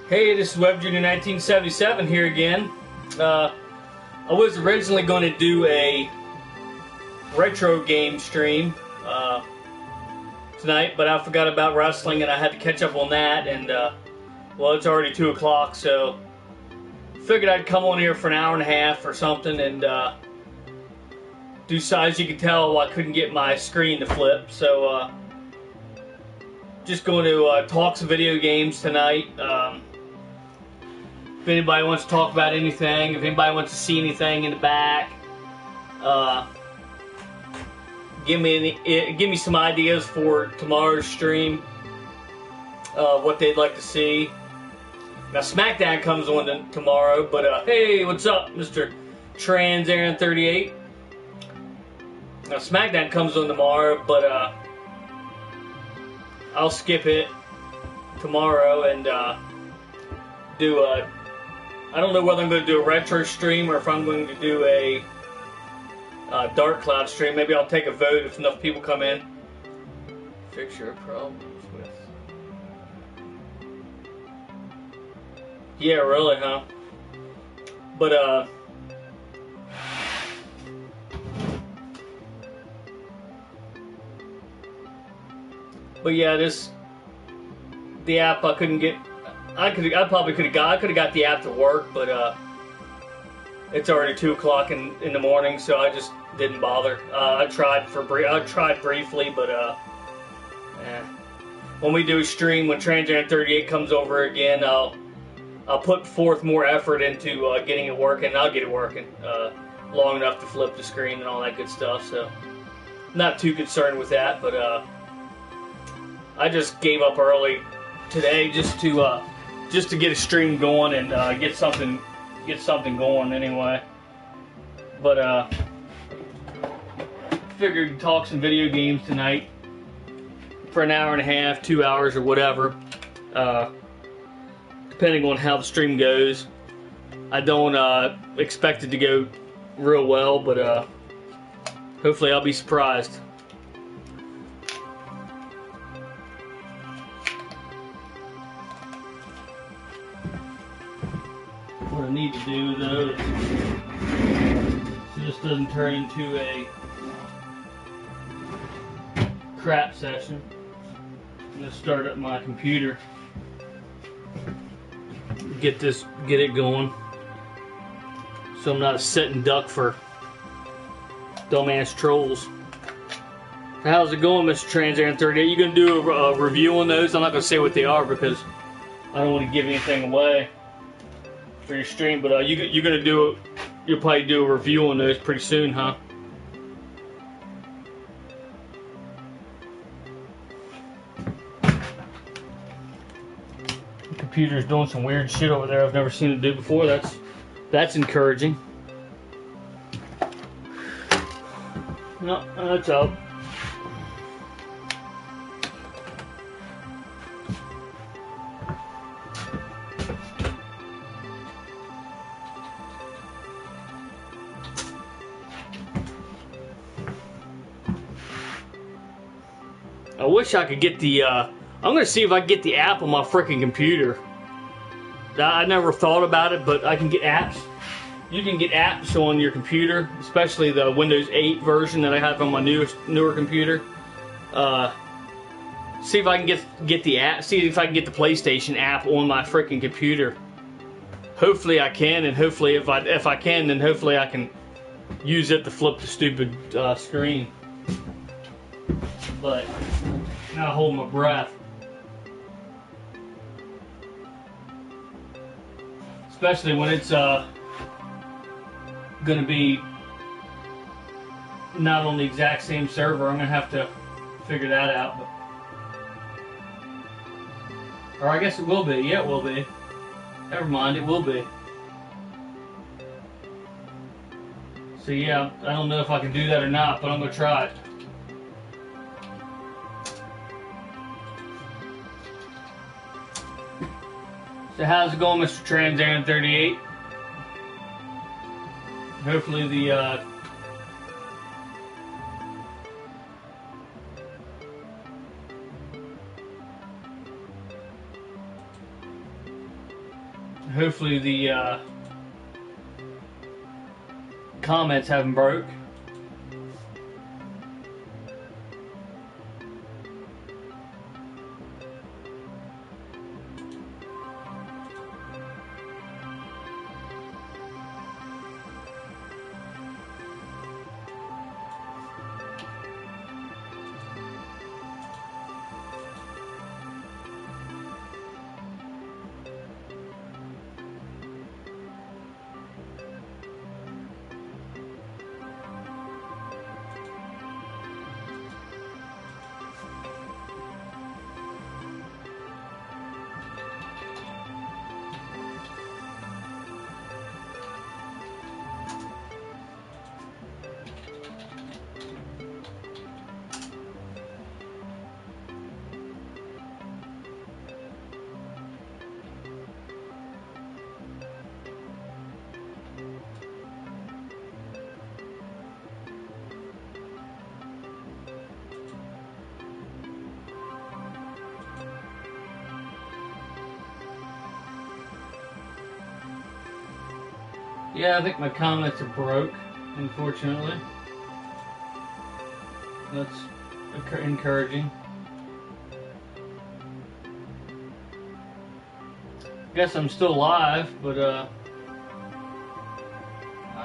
Hey, this is Web Junior 1977 here again. I was originally going to do a retro game stream tonight, but I forgot about wrestling and I had to catch up on that. And well, it's already 2 o'clock, so figured I'd come on here for an hour and a half or something and do. As you can tell, I couldn't get my screen to flip, so just going to talk some video games tonight. If anybody wants to talk about anything, if anybody wants to see anything in the back, give me some ideas for tomorrow's stream, what they'd like to see. Now SmackDown comes on tomorrow, but hey, what's up, Mr. Trans Aaron 38? Now SmackDown comes on tomorrow, but I'll skip it tomorrow and do a. I don't know whether I'm going to do a retro stream or if I'm going to do a Dark Cloud stream. Maybe I'll take a vote if enough people come in. Fix your problems with. Yeah, really, huh? But yeah, the app I couldn't get. I could have got the app to work, but it's already 2 o'clock in the morning, so I just didn't bother. I tried briefly, but when we do a stream, when Transgender 38 comes over again, I'll put forth more effort into getting it working. I'll get it working long enough to flip the screen and all that good stuff. So not too concerned with that, but I just gave up early today just to get a stream going and get something going anyway. But figured talk some video games tonight for an hour and a half, 2 hours, or whatever, depending on how the stream goes. I don't expect it to go real well, but hopefully I'll be surprised. What I need to do, though, is so this doesn't turn into a crap session. I'm going to start up my computer, get it going, so I'm not a sitting duck for dumbass trolls. How's it going, Mr. Transaran 38? You going to do a review on those? I'm not going to say what they are because I don't want to give anything away for your stream, but you'll probably do a review on those pretty soon, huh? The computer's doing some weird shit over there I've never seen it do before. That's encouraging. No, that's out. I wish I could get the, I'm going to see if I can get the app on my freaking computer. I never thought about it, but I can get apps. You can get apps on your computer, especially the Windows 8 version that I have on my newer computer. See if I can get the app, see if I can get the PlayStation app on my freaking computer. Hopefully I can, and hopefully if I can, then hopefully I can use it to flip the stupid screen. But now I hold my breath. Especially when it's going to be not on the exact same server. I'm going to have to figure that out. Or I guess it will be. Yeah, it will be. Never mind, it will be. So yeah, I don't know if I can do that or not, but I'm going to try it. So how's it going, Mr. Transaran 38? Hopefully the hopefully the comments haven't broke. Yeah, I think my comments are broke, unfortunately. That's encouraging. Guess I'm still alive, but I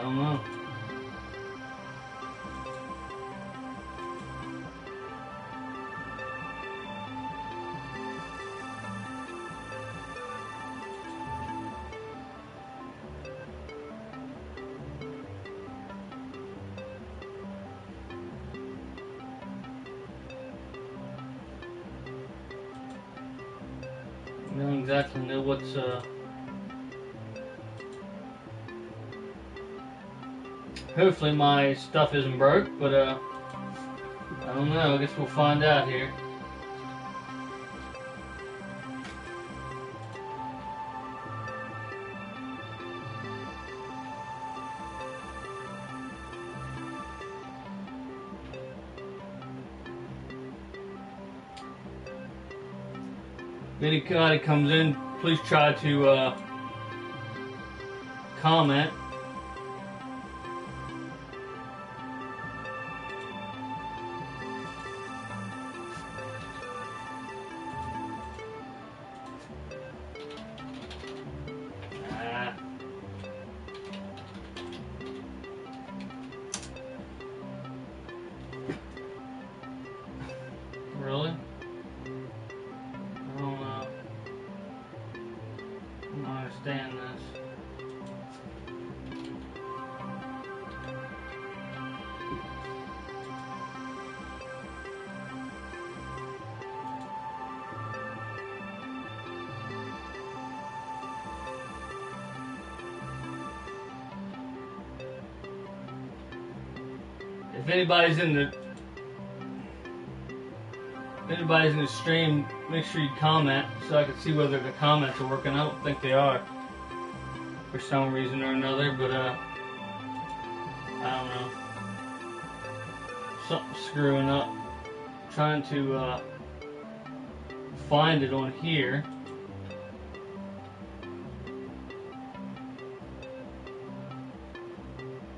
don't know. I don't exactly know what's hopefully my stuff isn't broke, but I don't know. I guess we'll find out here. If anybody comes in, please try to comment. Really? I don't understand this. If anybody's in the stream, make sure you comment so I can see whether the comments are working. I don't think they are for some reason or another, but I don't know. Something's screwing up. I'm trying to find it on here.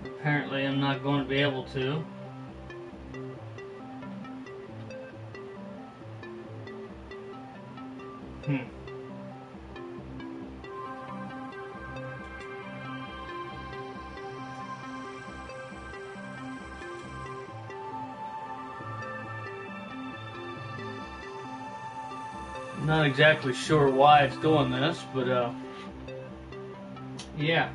Apparently I'm not going to be able to. I'm not exactly sure why it's doing this, but yeah.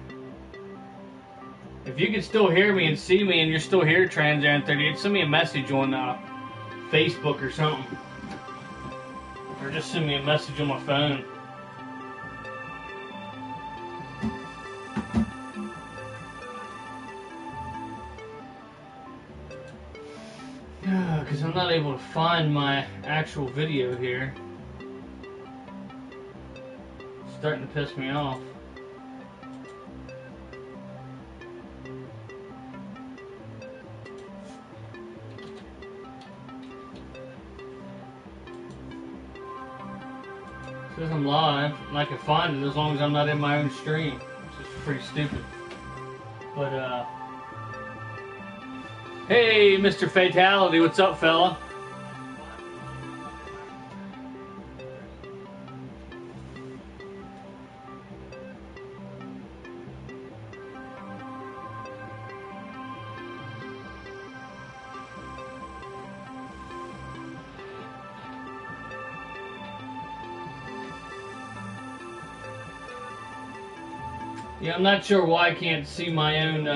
If you can still hear me and see me and you're still here, Trans38, send me a message on Facebook or something. Or just send me a message on my phone. Because I'm not able to find my actual video here. It's starting to piss me off. It says I'm live and I can find it as long as I'm not in my own stream, which is pretty stupid. But hey, Mr. Fatality, what's up, fella? Yeah, I'm not sure why I can't see my own,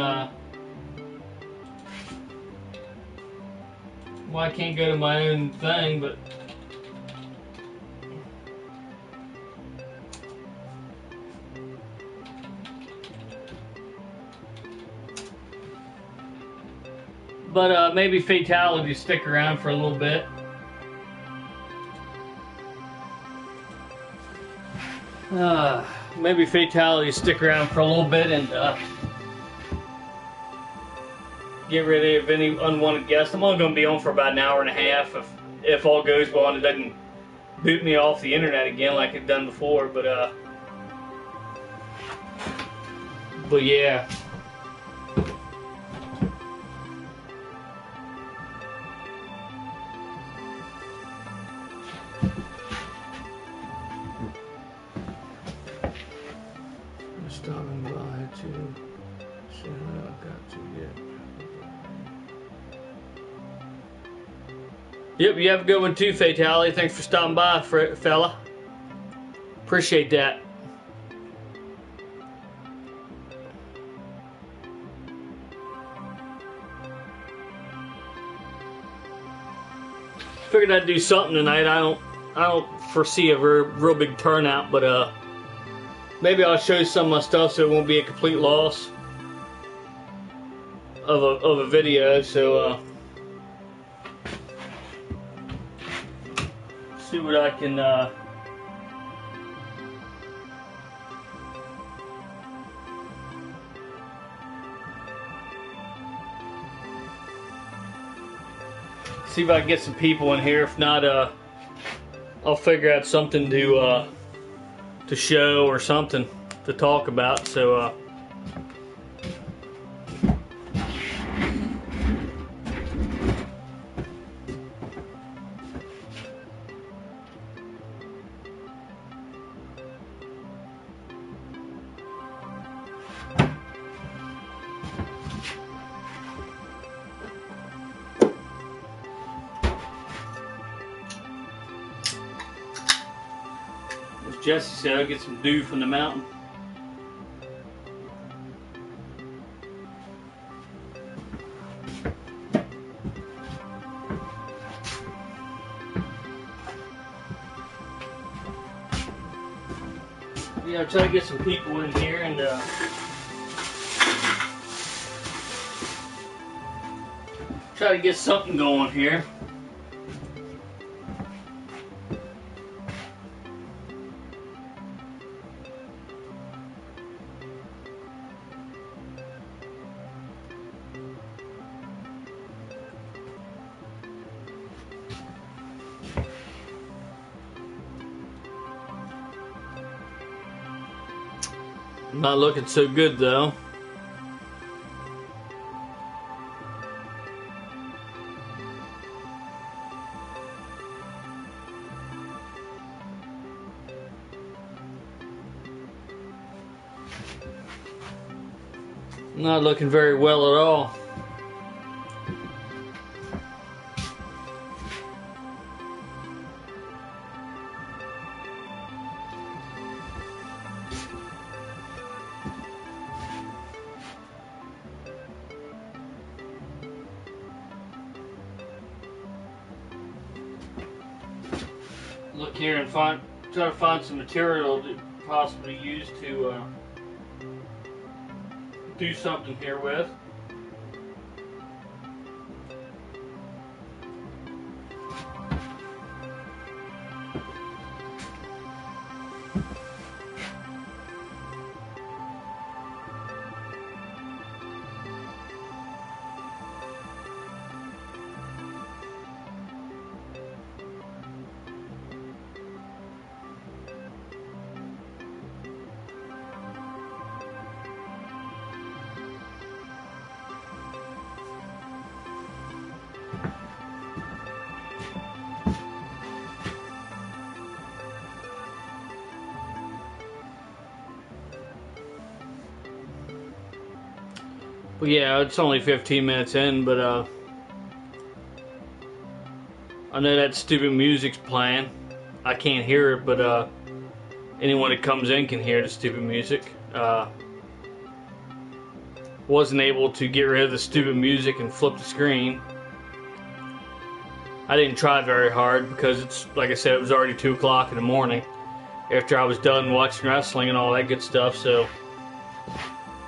why I can't go to my own thing, but maybe Fatality stick around for a little bit. Maybe Fatality stick around for a little bit and get rid of any unwanted guests. I'm only going to be on for about an hour and a half if all goes well and it doesn't boot me off the internet again like it's done before. But yeah. Stopping by to say I've got to get. Yep, you have a good one too, Fatality. Thanks for stopping by, fella. Appreciate that. Figured I'd do something tonight. I don't foresee a real big turnout, but maybe I'll show you some of my stuff so it won't be a complete loss of a video. So see what I can see if I can get some people in here. If not, I'll figure out something to show or something to talk about. So as Jesse said, I'll get some dew from the mountain. Yeah, I'll try to get some people in here and try to get something going here. Not looking so good though. Not looking very well at all. Look here and try to find some material to possibly use to do something here with. Well, yeah, it's only 15 minutes in, but I know that stupid music's playing. I can't hear it, but anyone that comes in can hear the stupid music. Wasn't able to get rid of the stupid music and flip the screen. I didn't try very hard because it's, like I said, it was already 2 o'clock in the morning after I was done watching wrestling and all that good stuff, so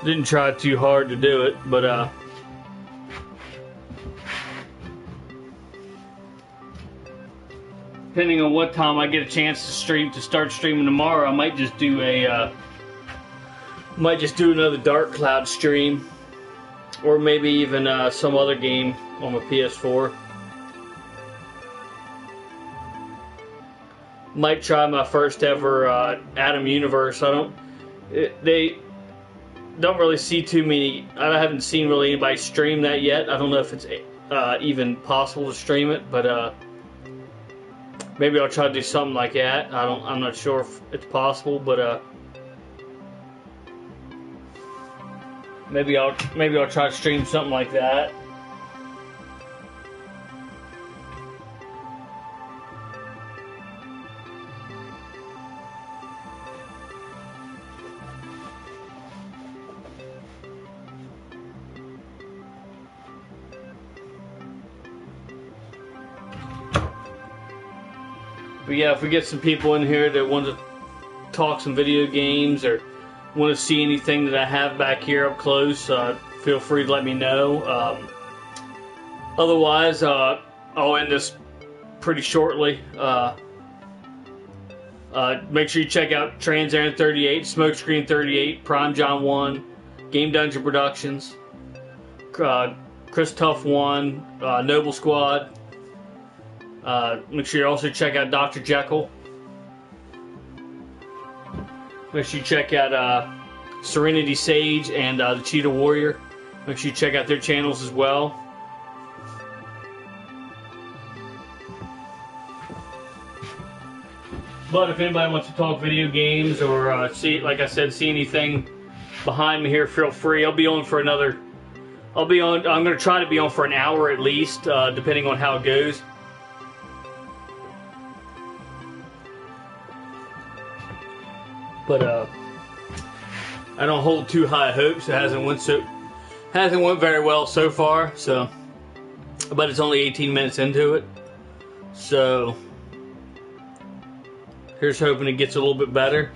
didn't try too hard to do it, but depending on what time I get a chance to start streaming tomorrow, I might just do another Dark Cloud stream, or maybe even some other game on my PS4. Might try my first ever Atom Universe. They don't really see too many. I haven't seen really anybody stream that yet. I don't know if it's even possible to stream it, but maybe I'll try to do something like that. I'm not sure if it's possible, but maybe I'll try to stream something like that. But yeah, if we get some people in here that want to talk some video games or want to see anything that I have back here up close, feel free to let me know. Otherwise, I'll end this pretty shortly. Make sure you check out Trans Aaron 38, Smokescreen 38, Prime John 1, Game Dungeon Productions, Chris Tuff 1, Noble Squad. Make sure you also check out Dr. Jekyll. Make sure you check out Serenity Sage and the Cheetah Warrior. Make sure you check out their channels as well. But if anybody wants to talk video games or see, like I said, see anything behind me here, feel free. I'm going to try to be on for an hour at least, depending on how it goes. But I don't hold too high hopes. It hasn't went very well so far. So, but it's only 18 minutes into it. So here's hoping it gets a little bit better.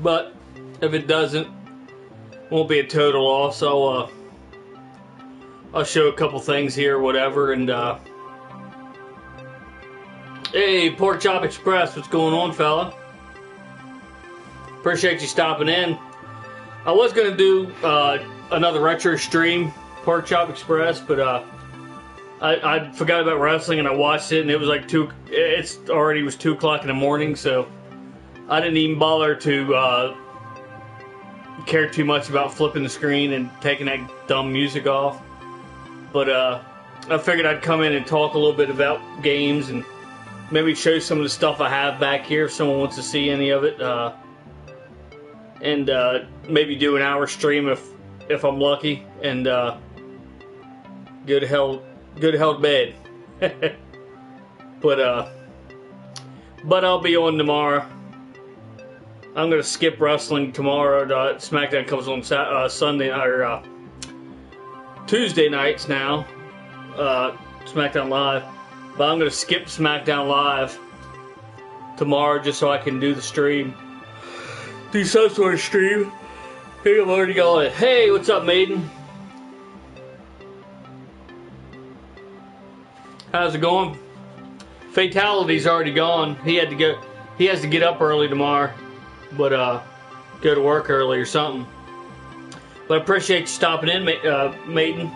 But if it doesn't, won't be a total loss. I'll show a couple things here, or whatever, and hey, Pork Chop Express, what's going on, fella? Appreciate you stopping in. I was gonna do another retro stream, Pork Chop Express, but I forgot about wrestling and I watched it, and it was like 2 o'clock in the morning, so I didn't even bother to care too much about flipping the screen and taking that dumb music off. But I figured I'd come in and talk a little bit about games and maybe show some of the stuff I have back here if someone wants to see any of it, and maybe do an hour stream if I'm lucky, and go to hell to bed. But I'll be on tomorrow. I'm gonna skip wrestling tomorrow. SmackDown comes on Sunday or Tuesday nights now. SmackDown Live. But I'm going to skip SmackDown Live tomorrow just so I can do the stream. Do some sort of stream. Hey, I've already got it. Hey, what's up, Maiden? How's it going? Fatality's already gone. He has to get up early tomorrow. But go to work early or something. But I appreciate you stopping in, Maiden.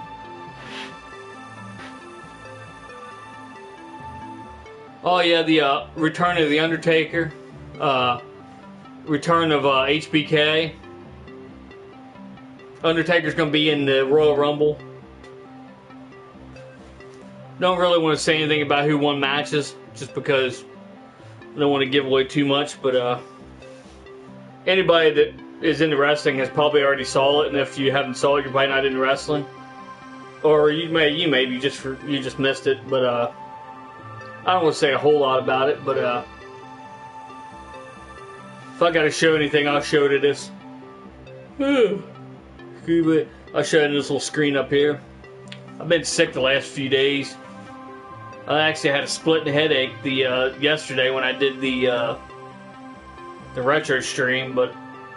Oh yeah, the return of the Undertaker, return of HBK. Undertaker's gonna be in the Royal Rumble. Don't really want to say anything about who won matches, just because I don't want to give away too much. But anybody that is into wrestling has probably already saw it, and if you haven't saw it, you're probably not into wrestling, or you just missed it. But I don't want to say a whole lot about it. But if I got to show anything, I'll show it to this. I'll show it to this little screen up here. I've been sick the last few days. I actually had a splitting headache yesterday when I did the retro stream, but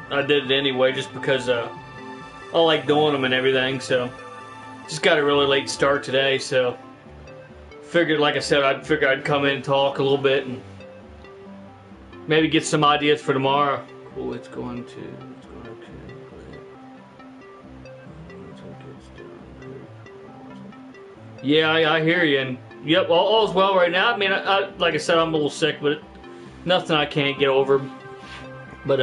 I did it anyway just because I like doing them and everything. So just got a really late start today, so figured, like I said, I'd come in and talk a little bit and maybe get some ideas for tomorrow. Cool, it's going okay. Yeah, I hear you, and yep, all's well right now. I mean, like I said, I'm a little sick, but nothing I can't get over. But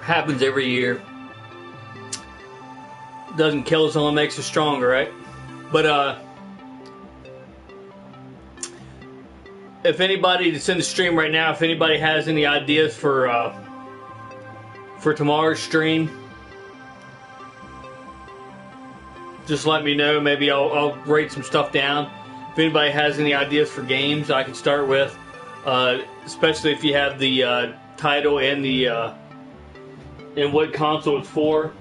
happens every year. Doesn't kill us, only makes us stronger, right? But if anybody that's in the stream right now, if anybody has any ideas for tomorrow's stream, just let me know. Maybe I'll write some stuff down. If anybody has any ideas for games I can start with, especially if you have the title and the and what console it's for,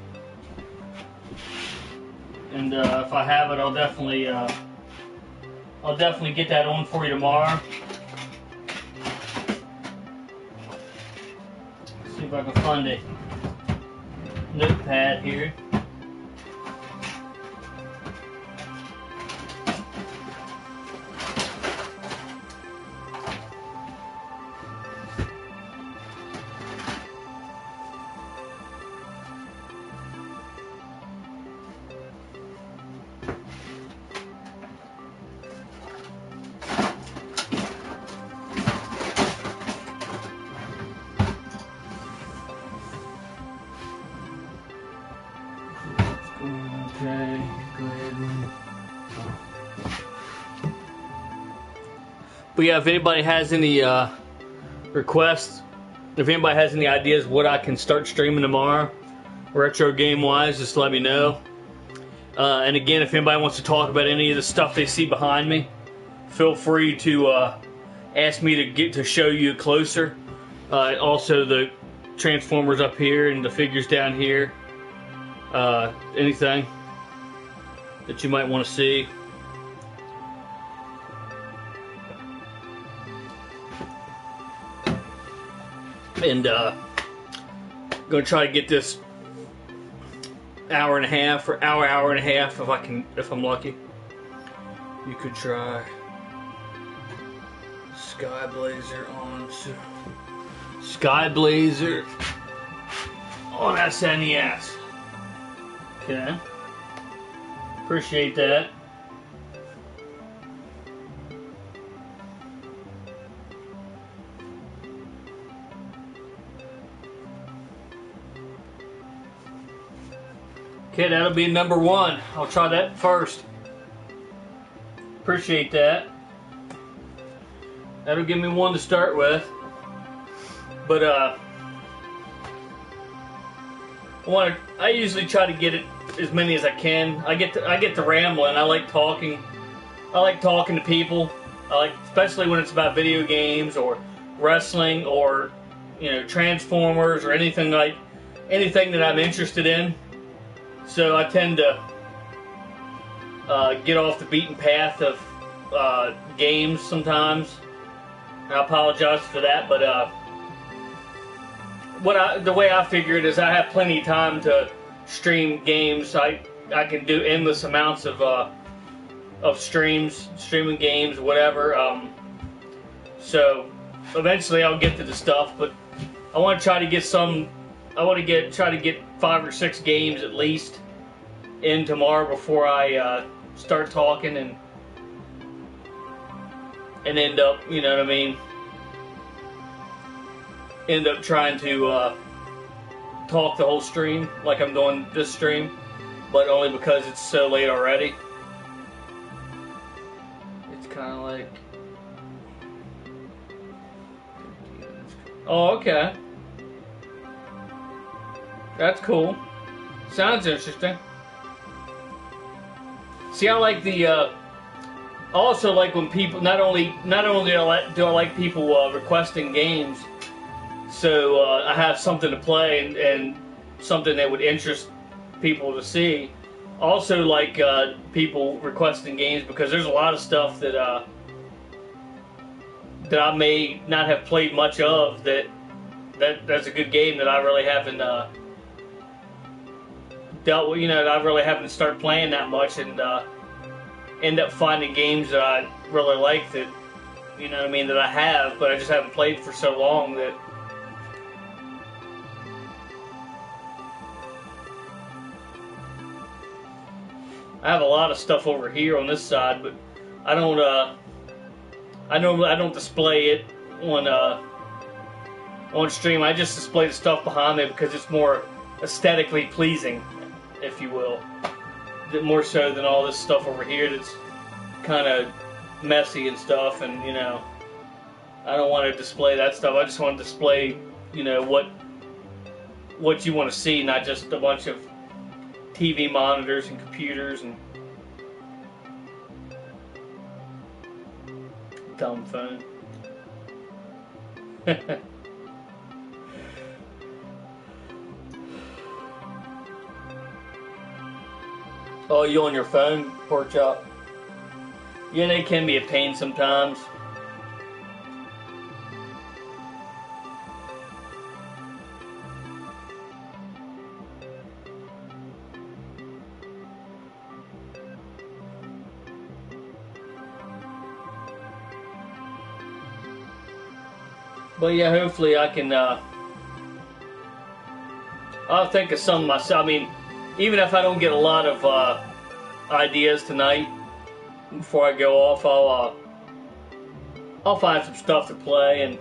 and if I have it, I'll definitely get that on for you tomorrow. See if I can find a notepad here. Okay, go ahead. But yeah, if anybody has any requests, if anybody has any ideas what I can start streaming tomorrow, retro game wise, just let me know. And again, if anybody wants to talk about any of the stuff they see behind me, feel free to ask me to show you closer. Also, the Transformers up here and the figures down here. Anything that you might want to see. And gonna try to get this hour and a half if I'm lucky. You could try Sky Blazer on SNES. Okay. Appreciate that. Okay, that'll be number one. I'll try that first. Appreciate that. That'll give me one to start with. But I usually try to get it as many as I can. I get to rambling. I like talking. I like talking to people. Especially when it's about video games or wrestling or Transformers or anything that I'm interested in. So I tend to get off the beaten path of games sometimes. I apologize for that, but the way I figure it is I have plenty of time to stream games. I can do endless amounts of streaming games, whatever. So eventually I'll get to the stuff, but I want to try to get some. I want to try to get 5 or 6 games at least in tomorrow before I start talking and end up, you know what I mean? End up trying to talk the whole stream like I'm doing this stream, but only because it's so late already. It's kind of like Oh, okay. That's cool. Sounds interesting. See, I like the. I also like when people not only do I like people requesting games, so I have something to play and something that would interest people to see. Also, like people requesting games because there's a lot of stuff that that I may not have played much of that's a good game that I really haven't dealt with. You know, that I really haven't started playing that much and end up finding games that I really like that, you know what I mean, that I have, but I just haven't played for so long that. I have a lot of stuff over here on this side, but I don't I don't display it on stream. I just display the stuff behind me because it's more aesthetically pleasing, if you will. More so than all this stuff over here that's kind of messy and stuff, and you know, I don't want to display that stuff. I just want to display, you know, what you want to see, not just a bunch of TV monitors and computers and dumb phone. Oh, you on your phone, Pork Chop? Yeah, they can be a pain sometimes. But yeah, hopefully I can, I'll think of some myself. I mean, even if I don't get a lot of ideas tonight before I go off, I'll find some stuff to play and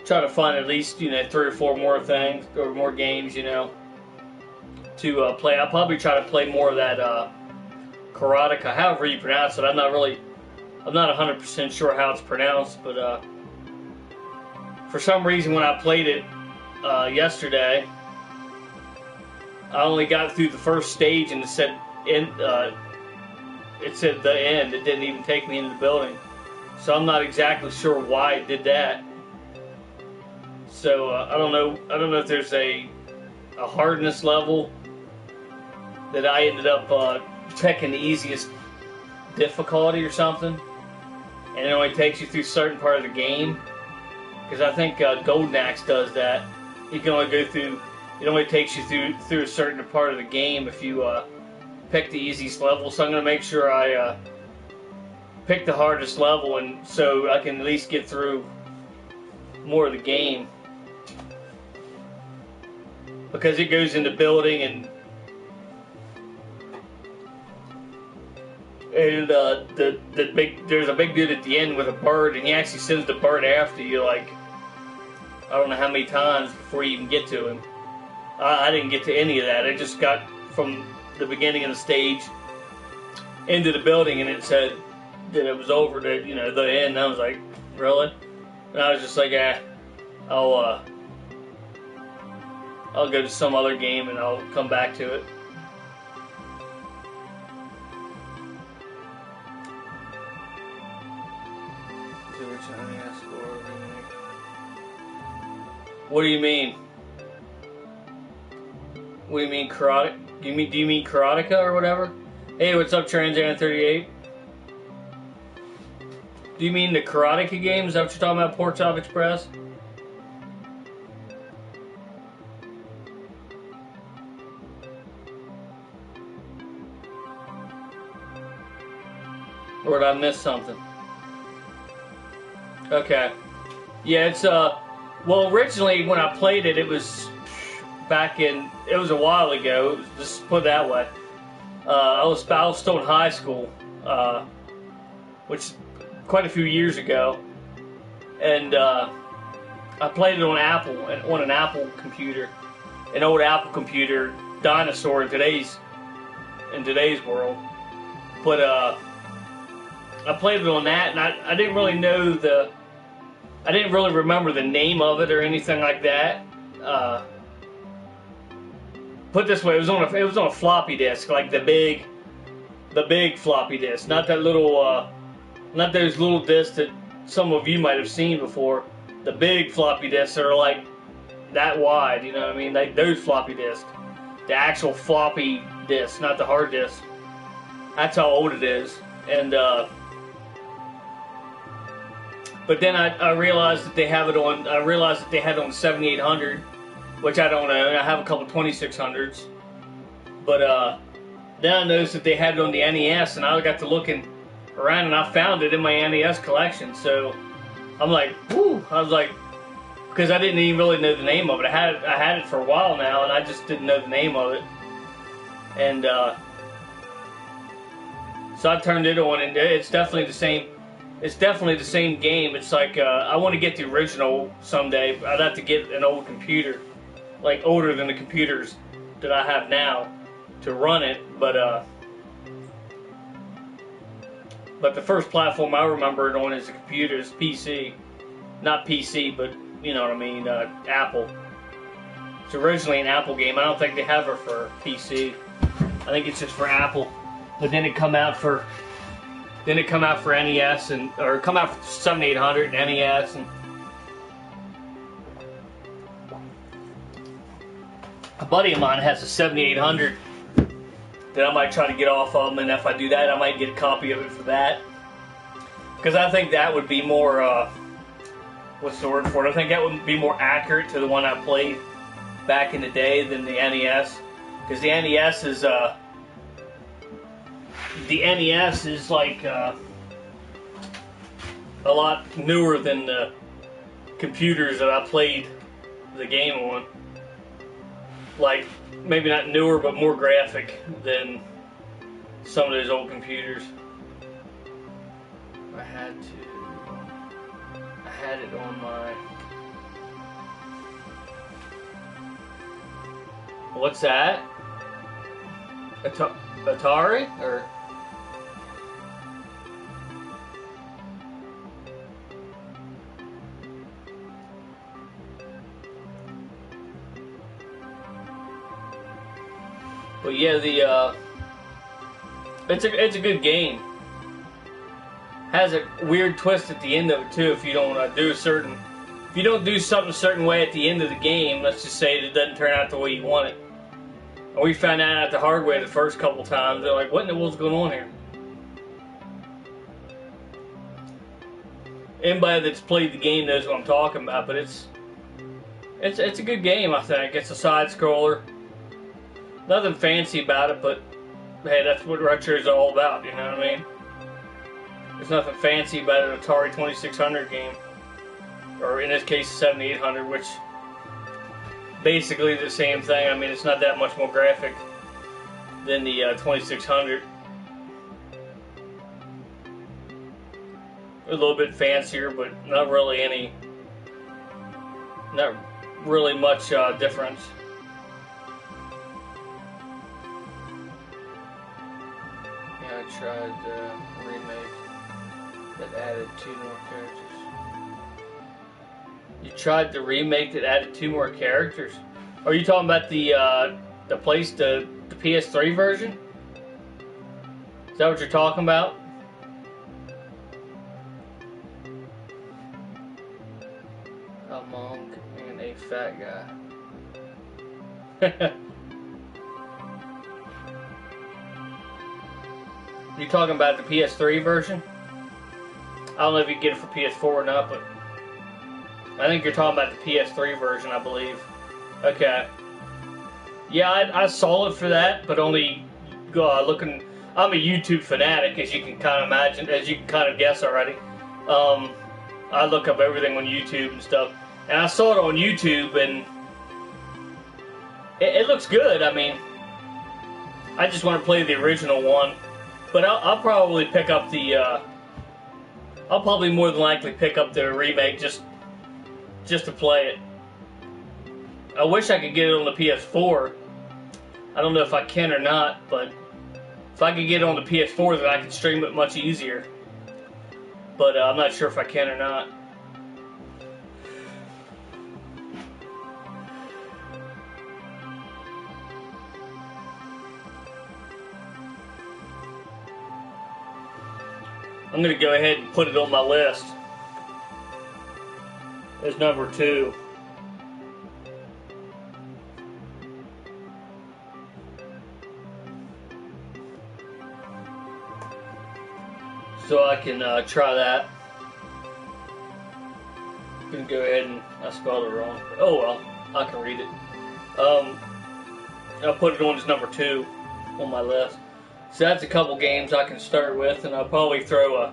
try to find at least, you know, 3 or 4 more things or more games, you know, to play. I'll probably try to play more of that Karateka, however you pronounce it. I'm not 100% sure how it's pronounced, but for some reason when I played it yesterday, I only got through the first stage and it said the end. It didn't even take me into the building, so I'm not exactly sure why it did that. So I don't know if there's a hardness level that I ended up checking the easiest difficulty or something, and it only takes you through a certain part of the game. Because I think Golden Axe does that. You can only go through. It only takes you through a certain part of the game if you pick the easiest level. So I'm going to make sure I pick the hardest level, and so I can at least get through more of the game. Because it goes into building and there's a big dude at the end with a bird, and he actually sends the bird after you, like, I don't know how many times before you even get to him. I didn't get to any of that. I just got from the beginning of the stage into the building, and it said that it was over to, you know, the end. And I was like, really? And I was just like, I'll go to some other game and I'll come back to it. What do you mean? What do you mean, Karateka? Do you mean Karateka or whatever? Hey, what's up, Transan38? Do you mean the Karateka game? Is that what you're talking about, Pork Chop Express? Or did I miss something? Okay. Yeah, it's well, originally when I played it, it was it was a while ago. It was, just put it that way. I was still in high school, which quite a few years ago, and I played it on an Apple computer, an old Apple computer, dinosaur in today's world. But I played it on that, and I didn't really know I didn't really remember the name of it or anything like that. Put this way, it was on a floppy disk, like the big floppy disk, not that little, not those little disks that some of you might have seen before. The big floppy disks that are like that wide, you know what I mean? Like those floppy disks, the actual floppy disk, not the hard disk. That's how old it is. And but then I realized that they have it on. I realized that they had it on the 7800, which I don't own. I have a couple 2600s, but then I noticed that they had it on the NES, and I got to looking around, and I found it in my NES collection. So I'm like, whoo! I was like, because I didn't even really know the name of it. I had it for a while now, and I just didn't know the name of it. And so I turned it on, and it's definitely the same. It's definitely the same game. It's like I want to get the original someday. I'd have to get an old computer, like older than the computers that I have now, to run it. But the first platform I remember it on is a computer, is PC, not PC, but you know what I mean, Apple. It's originally an Apple game. I don't think they have it for PC. I think it's just for Apple. But then it come out for NES or come out for 7800 and NES, and a buddy of mine has a 7800 that I might try to get off of him, and if I do that, I might get a copy of it for that, because I think that would be more what's the word for it? I think that would be more accurate to the one I played back in the day than the NES, because the NES is like a lot newer than the computers that I played the game on. Like, maybe not newer, but more graphic than some of those old computers. I had it on my... What's that? Atari? Or... But yeah, it's a good game. Has a weird twist at the end of it too. If you don't do something a certain way at the end of the game, let's just say it doesn't turn out the way you want it. And we found out the hard way the first couple times. They're like, "What in the world's going on here?" Anybody that's played the game knows what I'm talking about. But it's a good game. I think it's a side scroller. Nothing fancy about it, but hey, that's what retro is all about, you know what I mean? There's nothing fancy about an Atari 2600 game, or in this case 7800, which basically the same thing. I mean, it's not that much more graphic than the 2600. A little bit fancier, but not really much difference. I tried the remake that added 2 more characters. You tried the remake that added 2 more characters? Are you talking about the PS3 version? Is that what you're talking about? A monk and a fat guy. You talking about the PS3 version? I don't know if you can get it for PS4 or not, but I think you're talking about the PS3 version, I believe. Okay. Yeah, I saw it for that, but only looking. I'm a YouTube fanatic, as you can kind of imagine, as you can kind of guess already. I look up everything on YouTube and stuff, and I saw it on YouTube, and it looks good. I mean, I just want to play the original one. But I'll probably pick up I'll probably more than likely pick up the remake just to play it. I wish I could get it on the PS4. I don't know if I can or not, but if I could get it on the PS4, then I could stream it much easier. But I'm not sure if I can or not. I'm going to go ahead and put it on my list as number 2. So I can try that. I'm going to go ahead and I spelled it wrong. Oh well, I can read it. I'll put it on as number 2 on my list. So that's a couple games I can start with, and I'll probably throw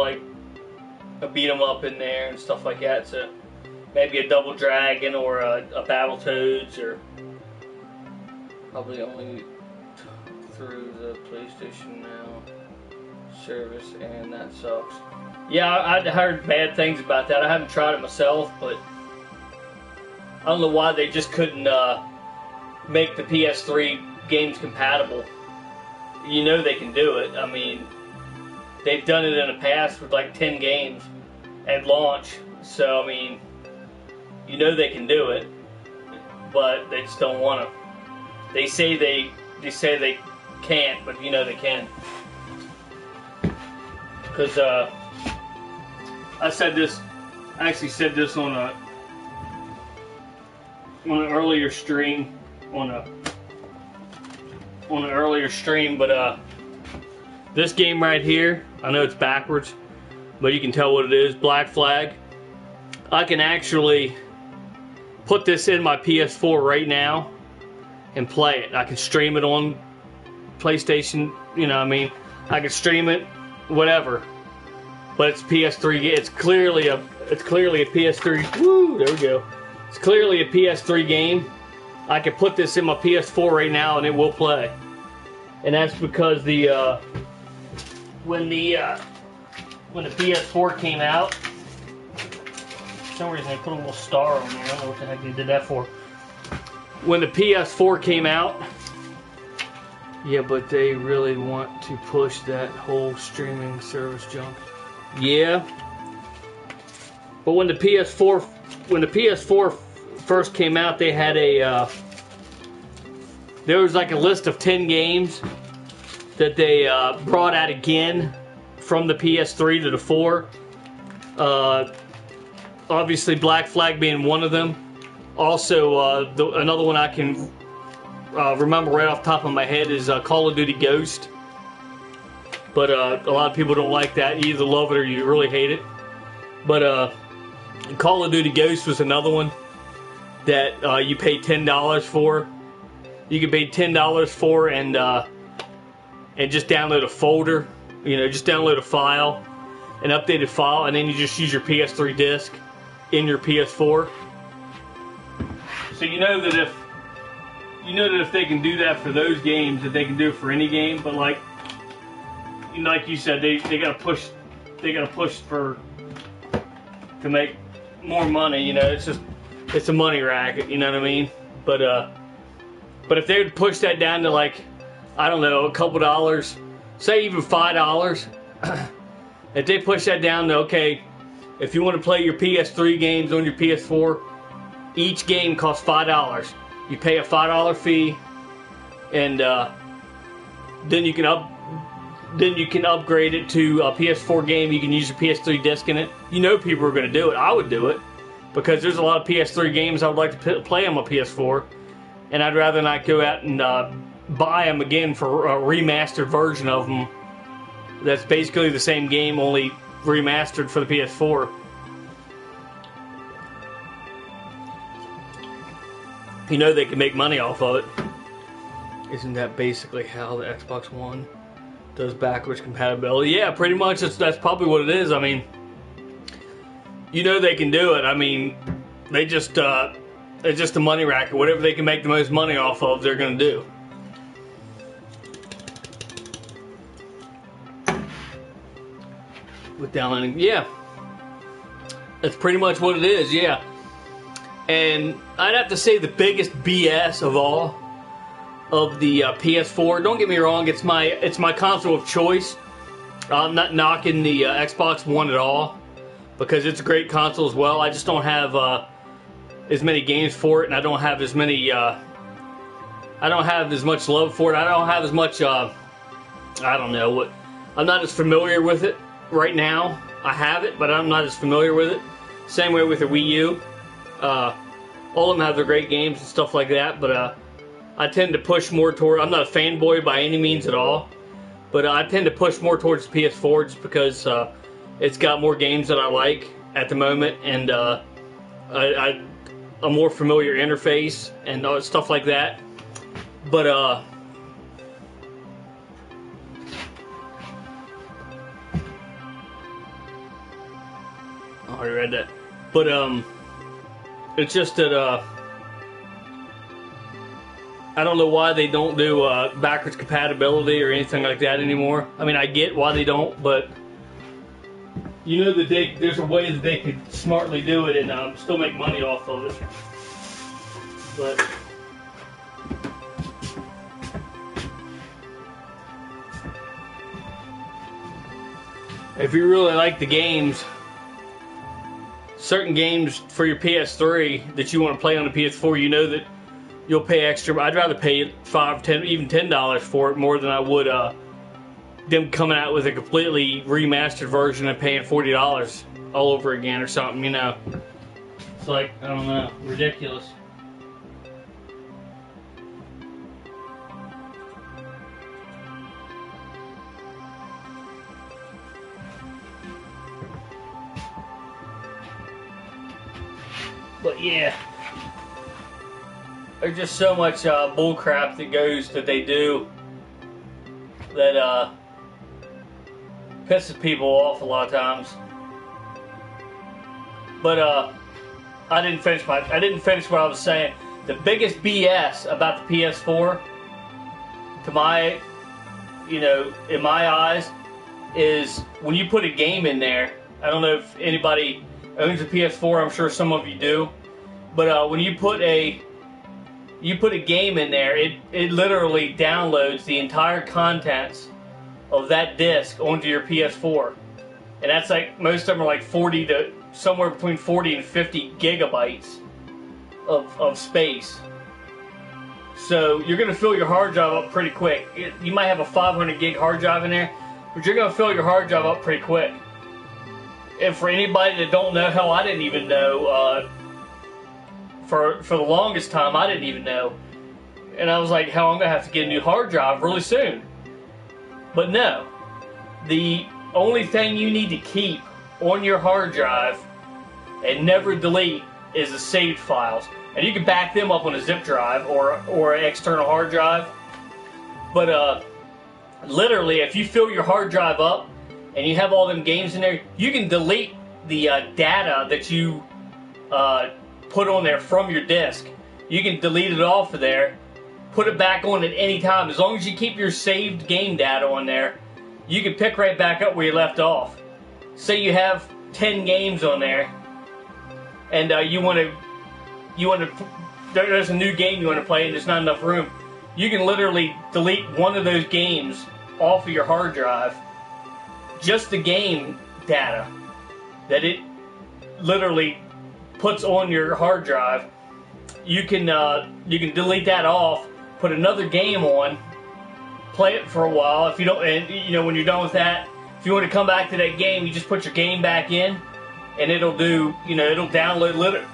like a beat 'em up in there and stuff like that. So maybe a Double Dragon or a Battletoads, or probably only through the PlayStation Now service, and that sucks. Yeah, I'd heard bad things about that. I haven't tried it myself, but I don't know why they just couldn't make the PS3 games compatible. You know they can do it. I mean, they've done it in the past with like 10 games at launch. So, I mean, you know they can do it, but they just don't want to. They say they can't, but you know they can. Because I actually said this on an earlier stream, but this game right here, I know it's backwards, but you can tell what it is, Black Flag. I can actually put this in my PS4 right now and play it. I can stream it on PlayStation, you know what I mean? I can stream it, whatever. But it's PS3, it's clearly a PS3, woo, there we go. It's clearly a PS3 game. I can put this in my PS4 right now and it will play. And that's because when the PS4 came out, for some reason I put a little star on there. I don't know what the heck they did that for. When the PS4 came out, yeah, but they really want to push that whole streaming service junk. Yeah, but when the PS4 first came out, they had there was like a list of 10 games that they brought out again from the PS3 to the 4. Obviously, Black Flag being one of them. Also, another one I can remember right off the top of my head is Call of Duty Ghost. But a lot of people don't like that. You either love it or you really hate it. But Call of Duty Ghost was another one that you pay $10 for. You can pay $10 for and just download a folder. You know, just download a file, an updated file, and then you just use your PS3 disc in your PS4. So you know that if they can do that for those games, that they can do it for any game. But like you said, they gotta push to make more money. You know, it's a money racket. You know what I mean? But if they would push that down to like, I don't know, a couple dollars, say even $5, if they push that down to, okay, if you want to play your PS3 games on your PS4, each game costs $5. You pay a $5 fee, and then you can upgrade it to a PS4 game. You can use your PS3 disc in it. You know people are going to do it. I would do it because there's a lot of PS3 games I would like to play on my PS4, and I'd rather not go out and buy them again for a remastered version of them. That's basically the same game, only remastered for the PS4. You know they can make money off of it. Isn't that basically how the Xbox One does backwards compatibility? Yeah, pretty much. That's probably what it is. I mean, you know they can do it. I mean, it's just a money racket. Whatever they can make the most money off of, they're going to do. With downloading, yeah, that's pretty much what it is. Yeah, and I'd have to say the biggest BS of all of the PS4. Don't get me wrong; it's my console of choice. I'm not knocking the Xbox One at all because it's a great console as well. I just don't have as many games for it, and I don't have as many. I don't have as much love for it. I don't have as much I don't know what. I'm not as familiar with it right now. I have it, but I'm not as familiar with it. Same way with the Wii U. All of them have their great games and stuff like that, but I tend to push more toward. I'm not a fanboy by any means at all, but I tend to push more towards the PS4 just because it's got more games that I like at the moment, and a more familiar interface and stuff like that. But I already read that. But it's just that I don't know why they don't do backwards compatibility or anything like that anymore. I mean, I get why they don't, but you know that there's a way that they could smartly do it and still make money off of it. But if you really like the games, certain games for your PS3 that you want to play on the PS4, you know that you'll pay extra. I'd rather pay $5, $10, even $10 for it more than I would them coming out with a completely remastered version and paying $40 all over again or something, you know. It's like, I don't know, ridiculous. But yeah, there's just so much bull crap that they do that pisses people off a lot of times. But I didn't finish what I was saying. The biggest BS about the PS4, to my, in my eyes, is when you put a game in there. I don't know if anybody owns a PS4. I'm sure some of you do. But when you put a game in there, it literally downloads the entire contents of that disc onto your PS4. And that's like, most of them are like somewhere between 40 and 50 gigabytes of space. So you're going to fill your hard drive up pretty quick. You might have a 500 gig hard drive in there, but you're going to fill your hard drive up pretty quick. And for anybody that don't know, hell, I didn't even know. For the longest time, I didn't even know. And I was like, hell, I'm going to have to get a new hard drive really soon. But no. The only thing you need to keep on your hard drive and never delete is the saved files. And you can back them up on a zip drive or an external hard drive. But literally, if you fill your hard drive up and you have all them games in there, you can delete the data that you put on there from your disk. You can delete it off of there, put it back on at any time. As long as you keep your saved game data on there, you can pick right back up where you left off. Say you have 10 games on there, and there's a new game you want to play and there's not enough room. You can literally delete one of those games off of your hard drive, just the game data that it literally puts on your hard drive. You can delete that off, put another game on, play it for a while. If you don't, and when you're done with that, if you want to come back to that game, you just put your game back in, and it'll do, it'll download literally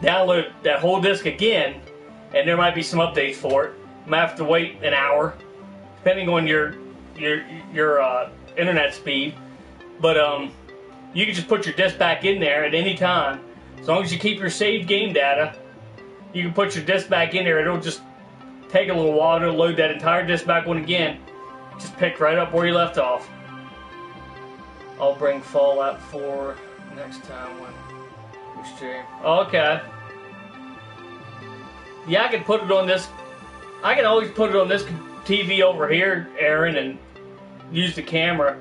download that whole disc again, and there might be some updates for it. You might have to wait an hour, depending on your internet speed. But you can just put your disc back in there at any time. As long as you keep your saved game data, you can put your disc back in there. It'll just take a little while to load that entire disc back on again. Just pick right up where you left off. I'll bring Fallout 4 next time when we stream. Okay. Yeah, I can put it on this. I can always put it on this TV over here, Aaron, and use the camera.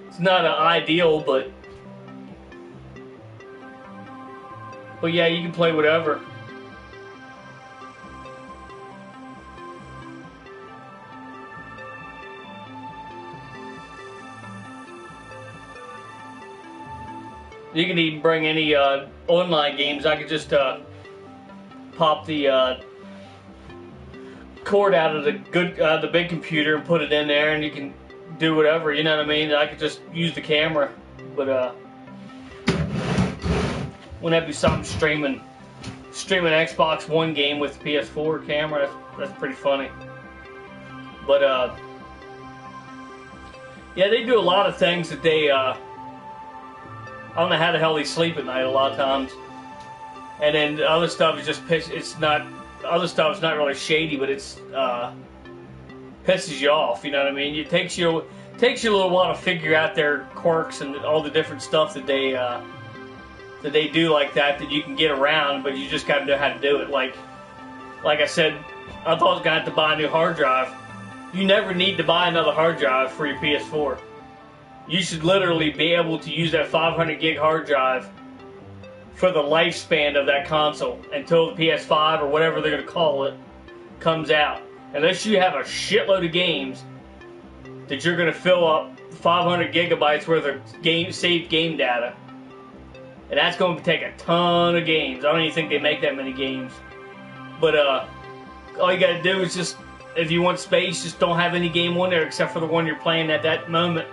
It's not ideal, but yeah, you can play whatever. You can even bring any online games. I could just pop the cord out of the big computer and put it in there, and you can do whatever. You know what I mean? I could just use the camera, but wouldn't that be something streaming Xbox One game with PS4 camera? That's pretty funny. But yeah, they do a lot of things that they I don't know how the hell they sleep at night a lot of times. And then the other stuff is just other stuff is not really shady, but it's pisses you off. You know what I mean? It takes you a little while to figure out their quirks and all the different stuff that they do like that you can get around, but you just got to know how to do it. Like I said, I thought I was going to have to buy a new hard drive. You never need to buy another hard drive for your PS4. You should literally be able to use that 500 gig hard drive for the lifespan of that console until the PS5 or whatever they're going to call it comes out. Unless you have a shitload of games that you're going to fill up 500 gigabytes worth of saved game data. And that's going to take a ton of games. I don't even think they make that many games. But all you got to do is just, if you want space, just don't have any game on there except for the one you're playing at that moment.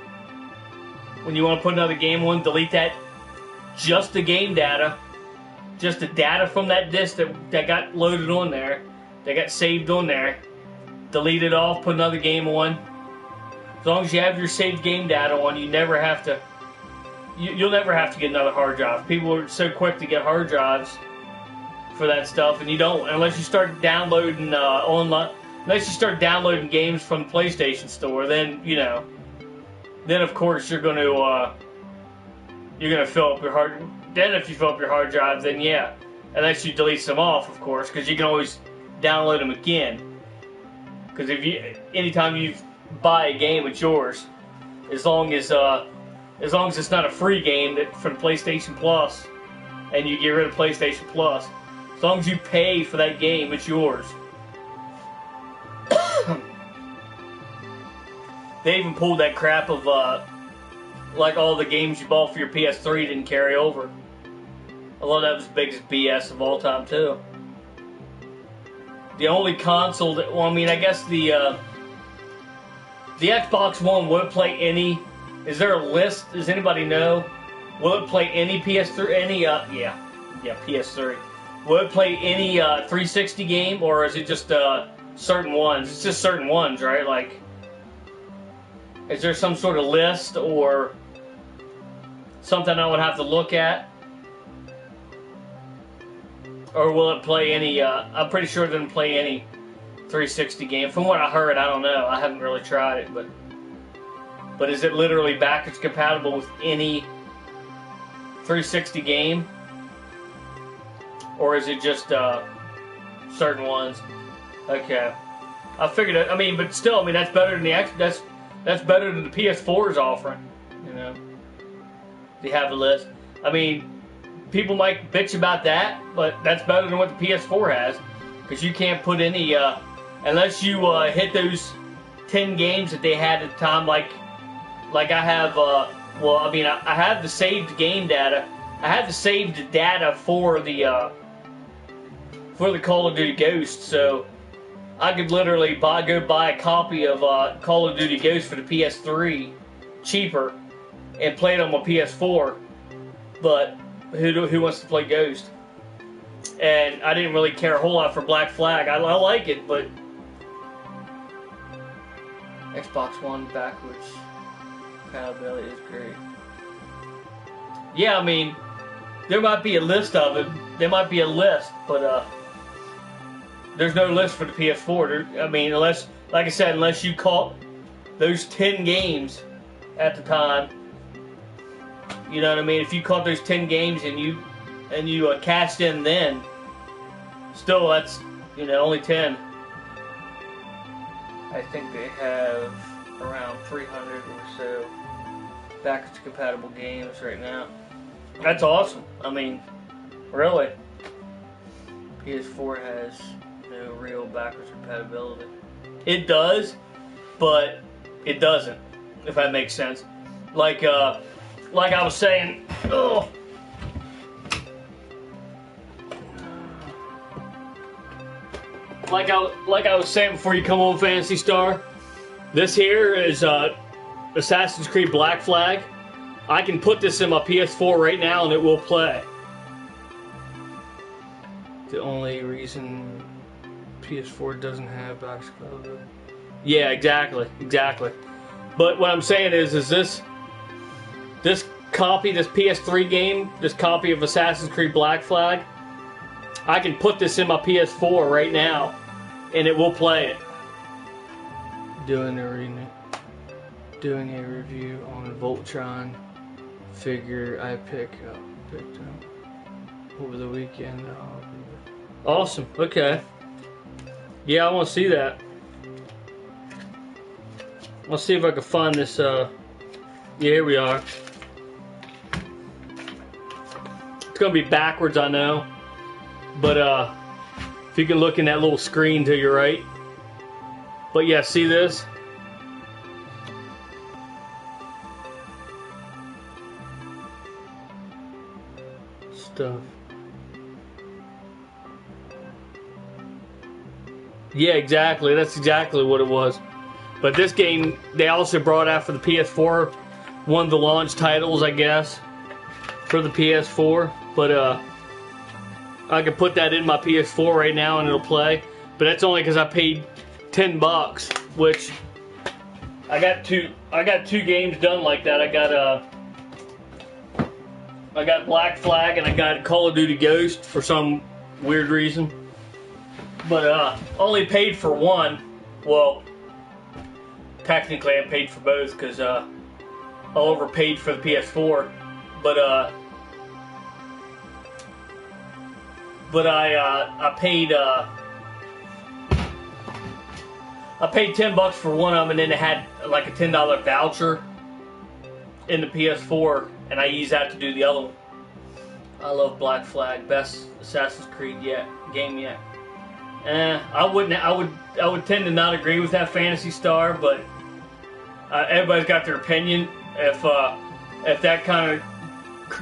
When you want to put another game on, delete that. Just the game data. Just the data from that disk that got loaded on there. That got saved on there. Delete it off, put another game on. As long as you have your saved game data on, you never have to... You'll never have to get another hard drive. People are so quick to get hard drives for that stuff, and you don't unless you start downloading online. Unless you start downloading games from the PlayStation Store, then then of course you're gonna fill up your hard. Then if you fill up your hard drive, then yeah, unless you delete some off, of course, because you can always download them again. Because anytime you buy a game, it's yours, as long as it's not a free game from PlayStation Plus, and you get rid of PlayStation Plus. As long as you pay for that game, it's yours. They even pulled that crap of like all the games you bought for your PS3 didn't carry over. A lot of that was the biggest BS of all time too. The only console that, well, I mean, I guess the Xbox One would play any. Is there a list? Does anybody know? Will it play any PS3? PS3. Will it play any 360 game, or is it just certain ones? It's just certain ones, right? Like, is there some sort of list or something I would have to look at? Or will it play any? I'm pretty sure it doesn't play any 360 game. From what I heard, I don't know. I haven't really tried it, but is it literally backwards compatible with any 360 game? Or is it just certain ones? Okay, I figured it. I mean, but still, I mean, that's better than that's better than the PS4 is offering. You know, they have a list. I mean, people might bitch about that, but that's better than what the PS4 has, because you can't put any unless you hit those 10 games that they had at the time. Like I have. Well, I mean, I have the saved game data. I have the saved data for the Call of Duty Ghost, so I could literally go buy a copy of Call of Duty Ghost for the PS3 cheaper and play it on my PS4. But who wants to play Ghost? And I didn't really care a whole lot for Black Flag. I like it, but Xbox One backwards compatibility is great. Yeah, I mean, there might be a list of it. There might be a list, but there's no list for the PS4. I mean, unless, like I said, unless you caught those 10 games at the time. You know what I mean? If you caught those 10 games and you cashed in then, still that's, only 10. I think they have around 300 or so backwards compatible games right now. That's awesome. I mean, really. PS4 has no real backwards compatibility. It does, but it doesn't, if that makes sense. Like I was saying, like I was saying before you come on, Phantasy Star, this here is Assassin's Creed Black Flag. I can put this in my PS4 right now and it will play. The only reason PS4 doesn't have backwards compatibility. Yeah, exactly. But what I'm saying is this copy, this PS3 game, this copy of Assassin's Creed Black Flag, I can put this in my PS4 right now, and it will play it. Doing a review on Voltron figure I picked up over the weekend. Awesome. Okay. Yeah, I want to see that. Let's see if I can find this. Yeah, here we are. It's gonna be backwards, I know. But if you can look in that little screen to your right. But yeah, see this? Stuff. Yeah, exactly. That's exactly what it was. But this game, they also brought out for the PS4, one of the launch titles, I guess, for the PS4. But I can put that in my PS4 right now and it'll play. But that's only because I paid $10, which I got two games done like that. I got Black Flag and I got Call of Duty Ghost for some weird reason. But only paid for one. Well, technically I paid for both because I overpaid for the PS4. But I paid $10 for one of them, and then it had like a $10 voucher in the PS4, and I used that to do the other one. I love Black Flag, best Assassin's Creed game yet. I would tend to not agree with that, Phantasy Star, but everybody's got their opinion. If that kind of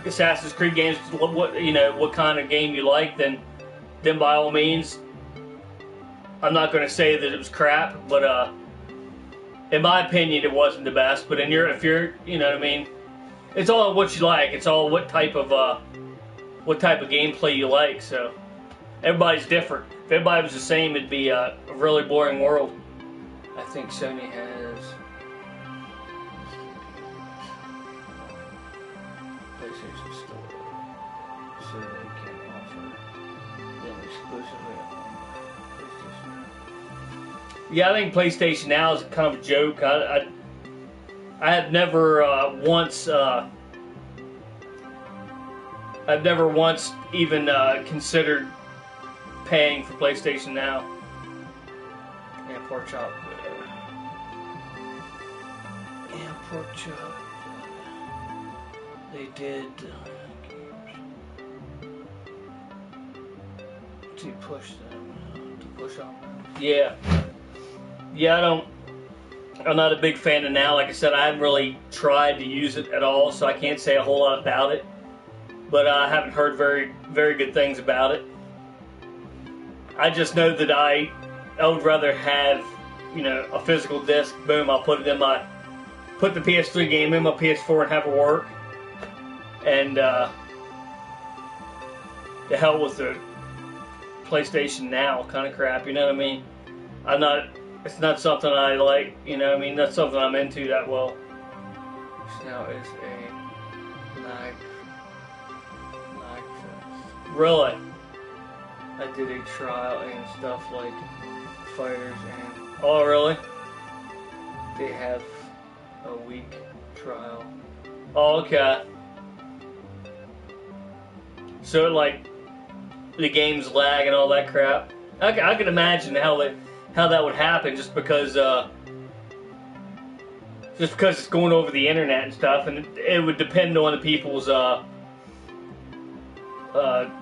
Assassin's Creed games, what kind of game you like, then by all means. I'm not going to say that it was crap, but in my opinion, it wasn't the best. But if you're, you know what I mean, it's all what you like. It's all what type of gameplay you like. So everybody's different. If everybody was the same, it'd be a really boring world. I think Sony has PlayStation Store, so they can offer them exclusively on PlayStation. Yeah, I think PlayStation Now is kind of a joke. I have never once even considered paying for PlayStation Now. Yeah, pork chop. Yeah, pork chop. They did to push on. Yeah. I'm not a big fan of Now. Like I said, I haven't really tried to use it at all, so I can't say a whole lot about it. But I haven't heard very, very good things about it. I just know that I would rather have, a physical disc. Boom, I'll put the PS3 game in my PS4 and have it work. And the hell with the PlayStation Now kind of crap, you know what I mean? It's not something I like, you know what I mean? That's something I'm into that well. Now is a lag fest. Really? I did a trial and stuff like fighters and... Oh, really? They have a week trial. Oh, okay. So, like, the game's lag and all that crap. I can imagine how that would happen just because it's going over the internet and stuff, and it would depend on the people's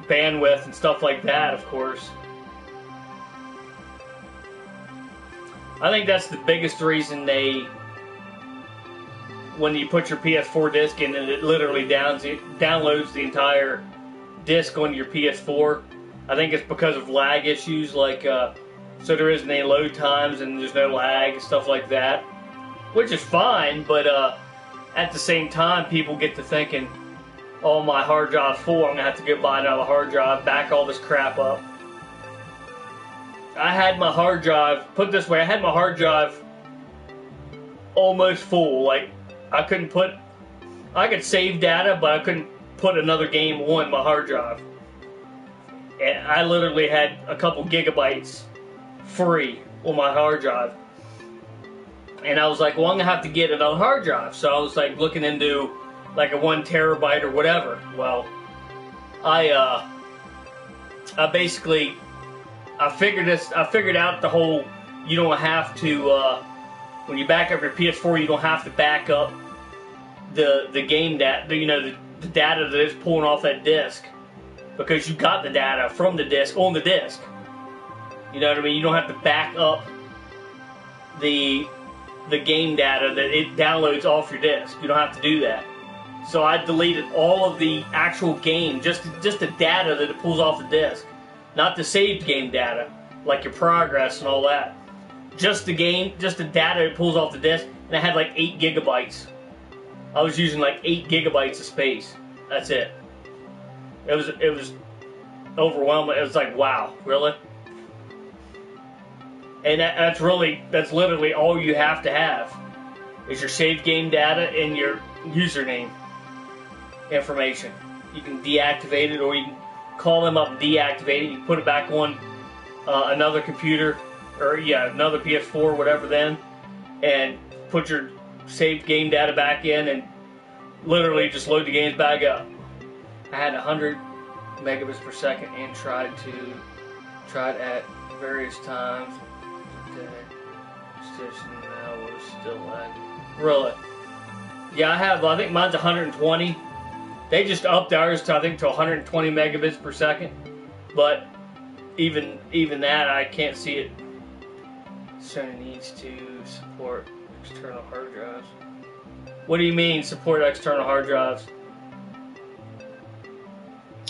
bandwidth and stuff like that, of course. I think that's the biggest reason when you put your PS4 disc in, and it literally downloads the entire disc onto your PS4. I think it's because of lag issues, like so there isn't any load times and there's no lag and stuff like that, which is fine. But at the same time, people get to thinking, "Oh, my hard drive's full. I'm gonna have to go buy another hard drive, back all this crap up." I had my hard drive, put it this way, I had my hard drive almost full. Like, I could save data, but I couldn't put another game on my hard drive. And I literally had a couple gigabytes free on my hard drive. And I was like, well, I'm gonna have to get another hard drive. So I was like looking into like a 1 terabyte or whatever. Well, I figured out the whole, you don't have to, when you back up your PS4, you don't have to back up the game data, the data that is pulling off that disc, because you got the data from the disc on the disc. You know what I mean? You don't have to back up the game data that it downloads off your disc. You don't have to do that. So I deleted all of the actual game, just the data that it pulls off the disc. Not the saved game data, like your progress and all that. Just the data it pulls off the disc, and I had like 8 gigabytes. I was using like 8 gigabytes of space. That's it. It was overwhelming. It was like, wow, really? And that's literally all you have to have, is your saved game data and your username information. You can deactivate it, or you can call them up and deactivate it. You put it back on another computer, or another PS4, whatever then, and put your saved game data back in, and literally just load the games back up. I had 100 megabits per second and tried at various times. Now we're still lagging. Really? Yeah, I think mine's 120. They just upped ours to 120 megabits per second, but even that, I can't see it. Sony needs to support external hard drives. What do you mean, support external hard drives?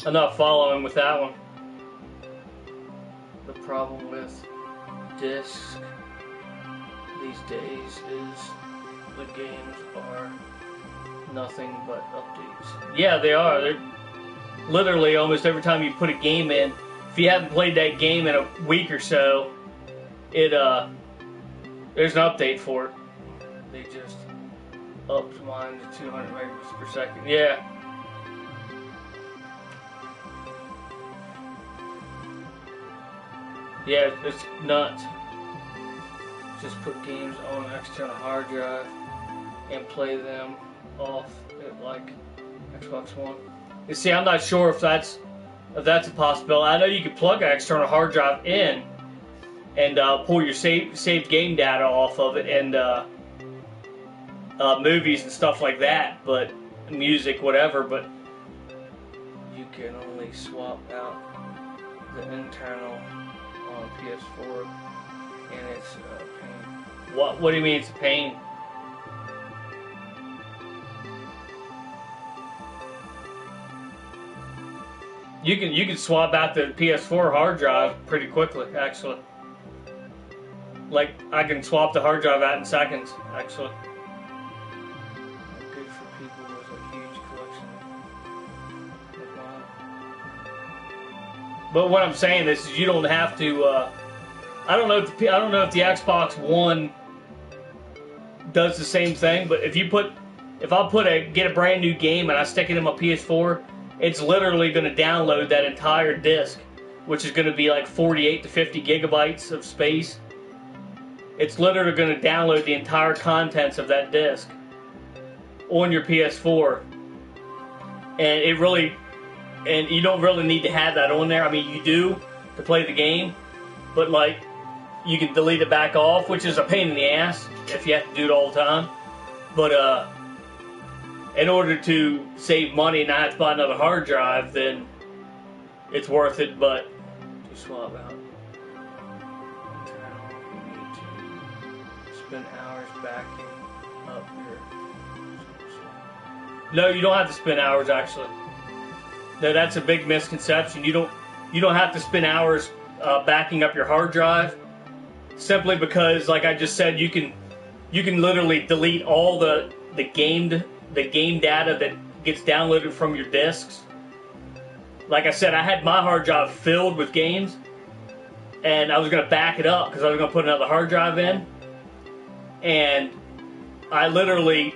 I'm not following with that one. The problem with discs these days is the games are nothing but updates. Yeah, they are. They're literally almost every time you put a game in, if you haven't played that game in a week or so, there's an update for it. They just upped mine to 200 megabits per second. Yeah. Yeah, it's nuts. Just put games on an external hard drive and play them off it like Xbox One. You see, I'm not sure if that's a possibility. I know you can plug an external hard drive in and pull your saved game data off of it, and movies and stuff like that, but music, whatever. But you can only swap out the internal on PS4, and it's a pain. What do you mean it's a pain? You can swap out the PS4 hard drive pretty quickly, actually. Like, I can swap the hard drive out in seconds, actually. Good for people with a huge collection like mine. But what I'm saying is you don't have to. I don't know if the Xbox One does the same thing, but if I get a brand new game and I stick it in my PS4, it's literally going to download that entire disc, which is going to be like 48 to 50 gigabytes of space. It's literally going to download the entire contents of that disc on your PS4, and you don't really need to have that on there. I mean, you do to play the game, but like, you can delete it back off, which is a pain in the ass if you have to do it all the time. But in order to save money and not have to buy another hard drive, then it's worth it. But to swap out internal, you need to spend hours backing up your. No, you don't have to spend hours, actually. No, that's a big misconception. You don't have to spend hours backing up your hard drive. simply because, like I just said, you can literally delete all the game data that gets downloaded from your disks. Like I said, I had my hard drive filled with games, and I was going to back it up because I was going to put another hard drive in, and I literally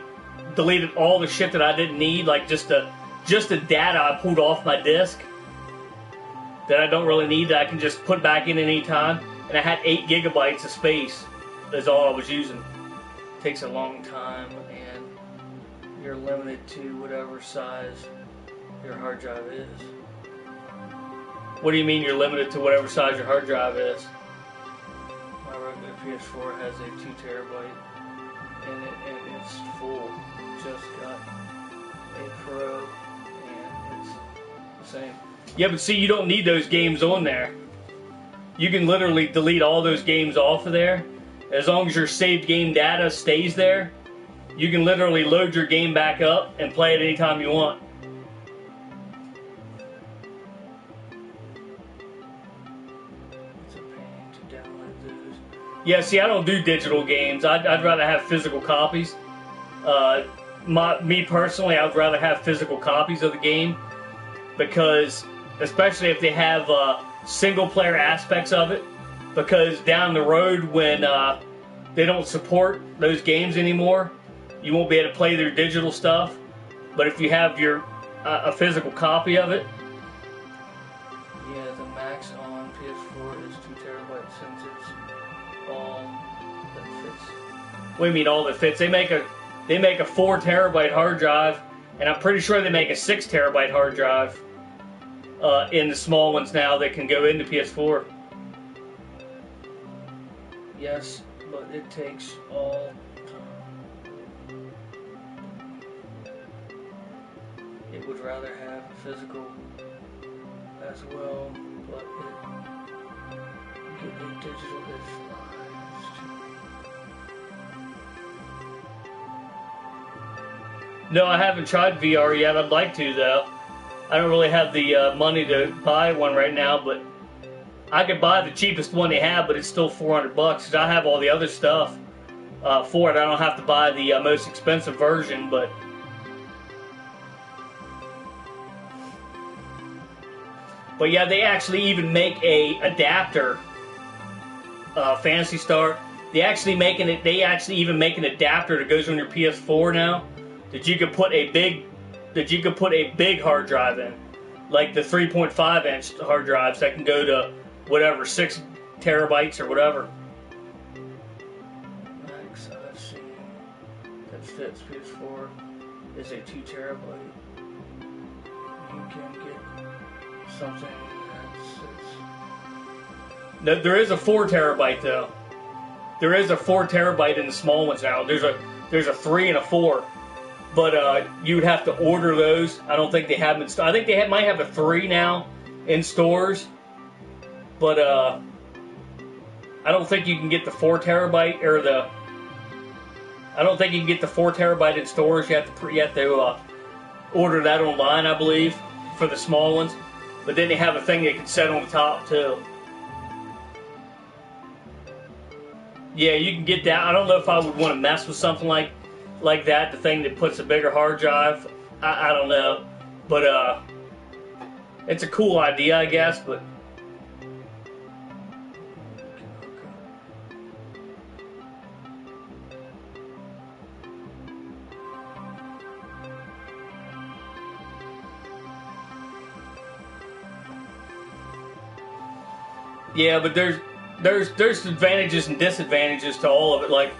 deleted all the shit that I didn't need, like just the data I pulled off my disk that I don't really need, that I can just put back in any time. And I had 8 gigabytes of space. That's all I was using. It takes a long time, and you're limited to whatever size your hard drive is. What do you mean you're limited to whatever size your hard drive is? My regular PS4 has a 2 terabyte in it, and it's full. Just got a Pro, and it's the same. Yeah, but see, you don't need those games on there. You can literally delete all those games off of there. As long as your saved game data stays there, you can literally load your game back up and play it anytime you want. It's a pain to download those. Yeah, see, I don't do digital games. I'd rather have physical copies. Me personally, I'd rather have physical copies of the game, because especially if they have single player aspects of it, because down the road when they don't support those games anymore, you won't be able to play their digital stuff. But if you have your a physical copy of it, yeah, the max on PS4 is 2 terabytes since it's all that fits. What do you mean all that fits? They make a 4 terabyte hard drive, and I'm pretty sure they make a 6 terabyte hard drive in the small ones now that can go into PS4. Yes, but it takes all time. It would rather have a physical as well, but it digital it flies too. No, I haven't tried VR yet. I'd like to, though. I don't really have the money to buy one right now, but I could buy the cheapest one they have, but it's still $400 because I have all the other stuff for it. I don't have to buy the most expensive version, but yeah, they actually even make a adapter. Fantasy Star. They actually even make an adapter that goes on your PS4 now, that you could put a big hard drive in, like the 3.5 inch hard drives that can go to whatever 6 terabytes or whatever. Max I've seen that fits PS4 is a 2 terabyte. You can get something that's no, there is a 4 terabyte though. There is a 4 terabyte in the small ones now. There's a 3 and a 4. But you would have to order those. I don't think they have them in store. I think they might have a 3 now in stores. But I don't think you can get the 4 terabyte or the. I don't think you can get the 4 terabyte in stores. You have to order that online, I believe, for the small ones. But then they have a thing that can set on the top too. Yeah, you can get that. I don't know if I would want to mess with something like that, the thing that puts a bigger hard drive. I don't know. But it's a cool idea, I guess, but yeah, but there's advantages and disadvantages to all of it. Like,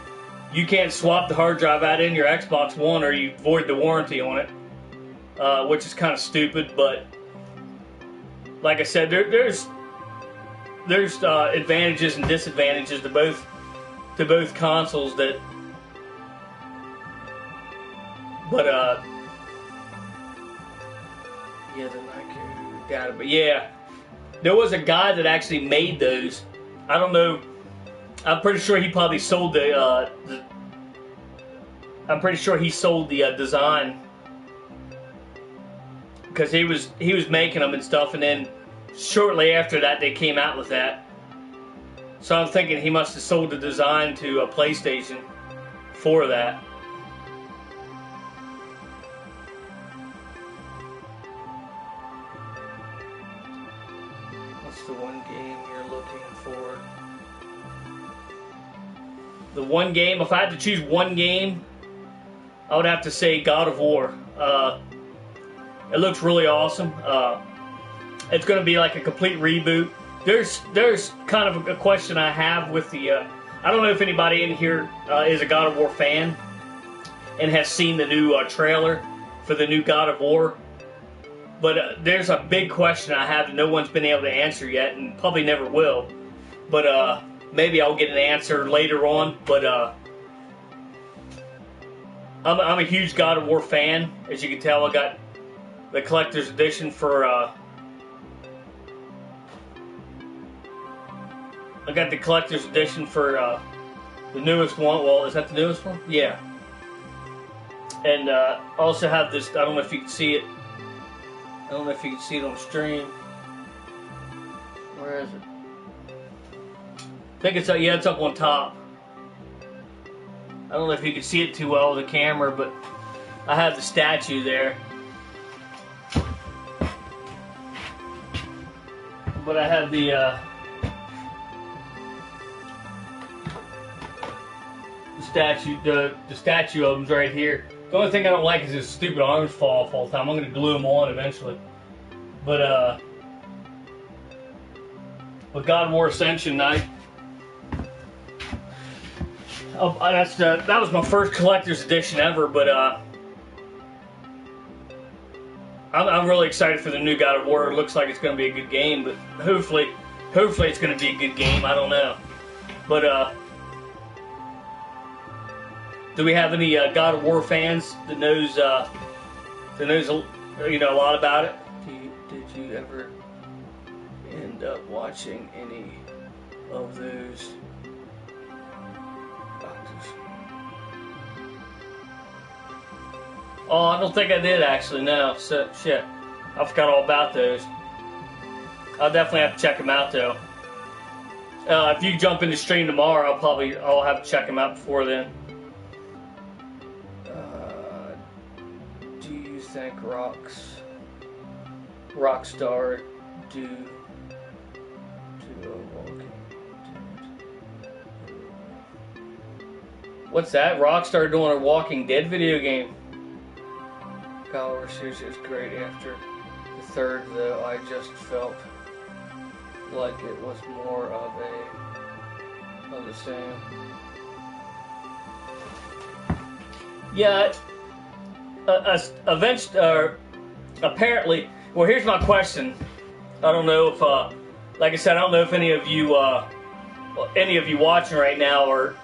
you can't swap the hard drive out in your Xbox One or you void the warranty on it, which is kind of stupid. But like I said, there's advantages and disadvantages to both consoles. But yeah, the Nike data. But yeah, there was a guy that actually made those. I don't know. I'm pretty sure he probably sold I'm pretty sure he sold the design, because he was making them and stuff, and then shortly after that they came out with that. So I'm thinking he must have sold the design to a PlayStation for that. What's the one game you're looking for? The one game, if I had to choose one game, I would have to say God of War. It looks really awesome. It's going to be like a complete reboot. There's kind of a question I have with the. I don't know if anybody in here is a God of War fan and has seen the new trailer for the new God of War. But there's a big question I have that no one's been able to answer yet, and probably never will. But maybe I'll get an answer later on. But I'm a huge God of War fan. As you can tell, I got the collector's edition for. I got the collector's edition for the newest one. Well, is that the newest one? Yeah. And also have this. I don't know if you can see it. I don't know if you can see it on stream. Where is it? I think it's yeah, it's up on top. I don't know if you can see it too well with the camera, but I have the statue there. But I have the statue. The statue of them's right here. The only thing I don't like is his stupid arms fall off all the time. I'm gonna glue them on eventually. But God of War Ascension night. That was my first collector's edition ever, but I'm really excited for the new God of War. It looks like it's going to be a good game, but hopefully it's going to be a good game. I don't know, but do we have any God of War fans that knows a lot about it? Did you ever end up watching any of those? Oh, I don't think I did actually. No, so shit, I forgot all about those. I'll definitely have to check them out though. If you jump in the stream tomorrow, I'll have to check them out before then. Do you think Rockstar do a walking? What's that? Rockstar doing a Walking Dead video game? God of War series is great. After the third, though, I just felt like it was more of the same. Yeah, apparently. Well, here's my question. I don't know if, like I said, I don't know if any of you watching right now are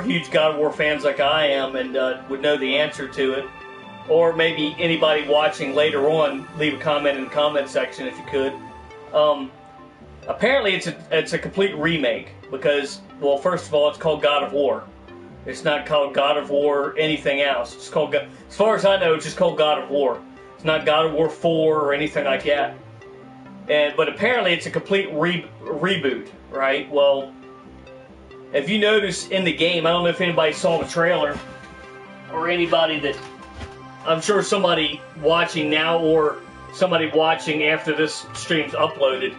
huge God of War fans like I am and would know the answer to it. Or maybe anybody watching later on, leave a comment in the comment section if you could. Apparently it's a complete remake because, well, first of all, it's called God of War. It's not called God of War anything else. It's called, as far as I know, it's just called God of War. It's not God of War 4 or anything like that. But apparently it's a complete reboot, right? Well, if you notice in the game, I don't know if anybody saw the trailer or anybody that. I'm sure somebody watching now or somebody watching after this stream's uploaded,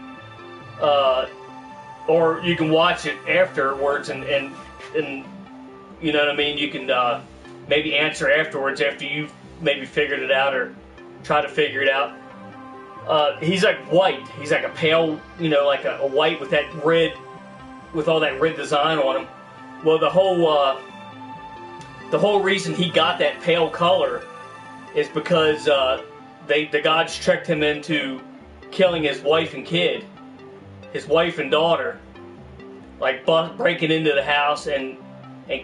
or you can watch it afterwards and you know what I mean. You can maybe answer afterwards after you've maybe figured it out or try to figure it out. He's like white. He's like a pale, like a white with that red, with all that red design on him. Well, the whole reason he got that pale color is because the gods tricked him into killing his wife and kid, his wife and daughter, like breaking into the house and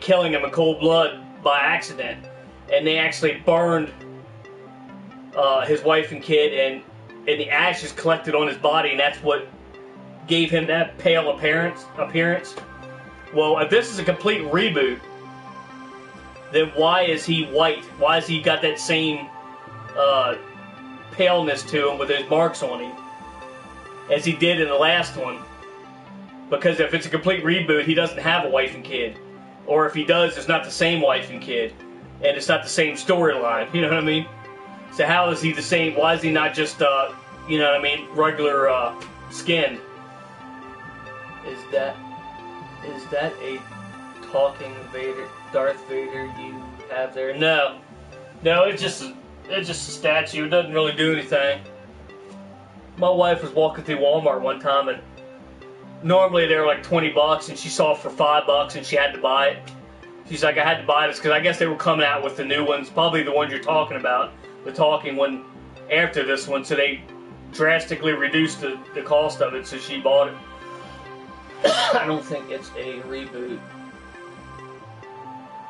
killing him in cold blood by accident. And they actually burned his wife and kid, and the ashes collected on his body, and that's what gave him that pale appearance. Well, if this is a complete reboot, then why is he white? Why has he got that same paleness to him with his marks on him as he did in the last one? Because if it's a complete reboot, he doesn't have a wife and kid. Or if he does, it's not the same wife and kid. And it's not the same storyline, you know what I mean? So how is he the same? Why is he not just, you know what I mean, regular skinned? Is that a talking Vader, Darth Vader you have there? No, it's just a statue. It doesn't really do anything. My wife was walking through Walmart one time, and normally they're like $20, and she saw it for $5, and she had to buy it. She's like, I had to buy this because I guess they were coming out with the new ones, probably the ones you're talking about, the talking one after this one, so they drastically reduced the cost of it, so she bought it. I don't think it's a reboot.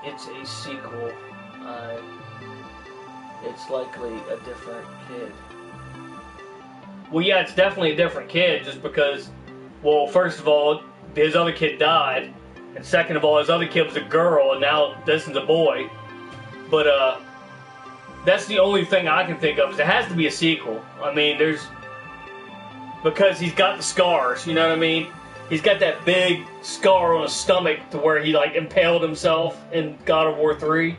It's a sequel. It's likely a different kid. Well, yeah, it's definitely a different kid, just because, well, first of all, his other kid died, and second of all, his other kid was a girl, and now this is a boy. But, that's the only thing I can think of, is it has to be a sequel. I mean, because he's got the scars, you know what I mean? He's got that big scar on his stomach to where he, like, impaled himself in God of War 3.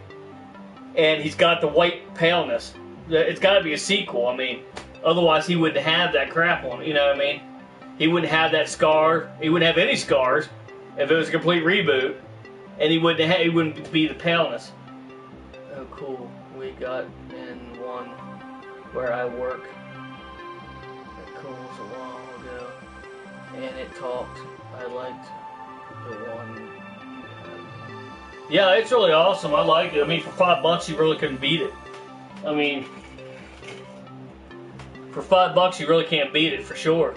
And he's got the white paleness. It's got to be a sequel, I mean. Otherwise, he wouldn't have that crap on it, you know what I mean? He wouldn't have that scar. He wouldn't have any scars if it was a complete reboot. And he wouldn't be the paleness. Oh, cool. We got in one where I work. That cool was a while ago. And it talked. I liked the one. Yeah, it's really awesome. I like it. I mean, for $5, you really couldn't beat it. I mean, for $5, you really can't beat it for sure.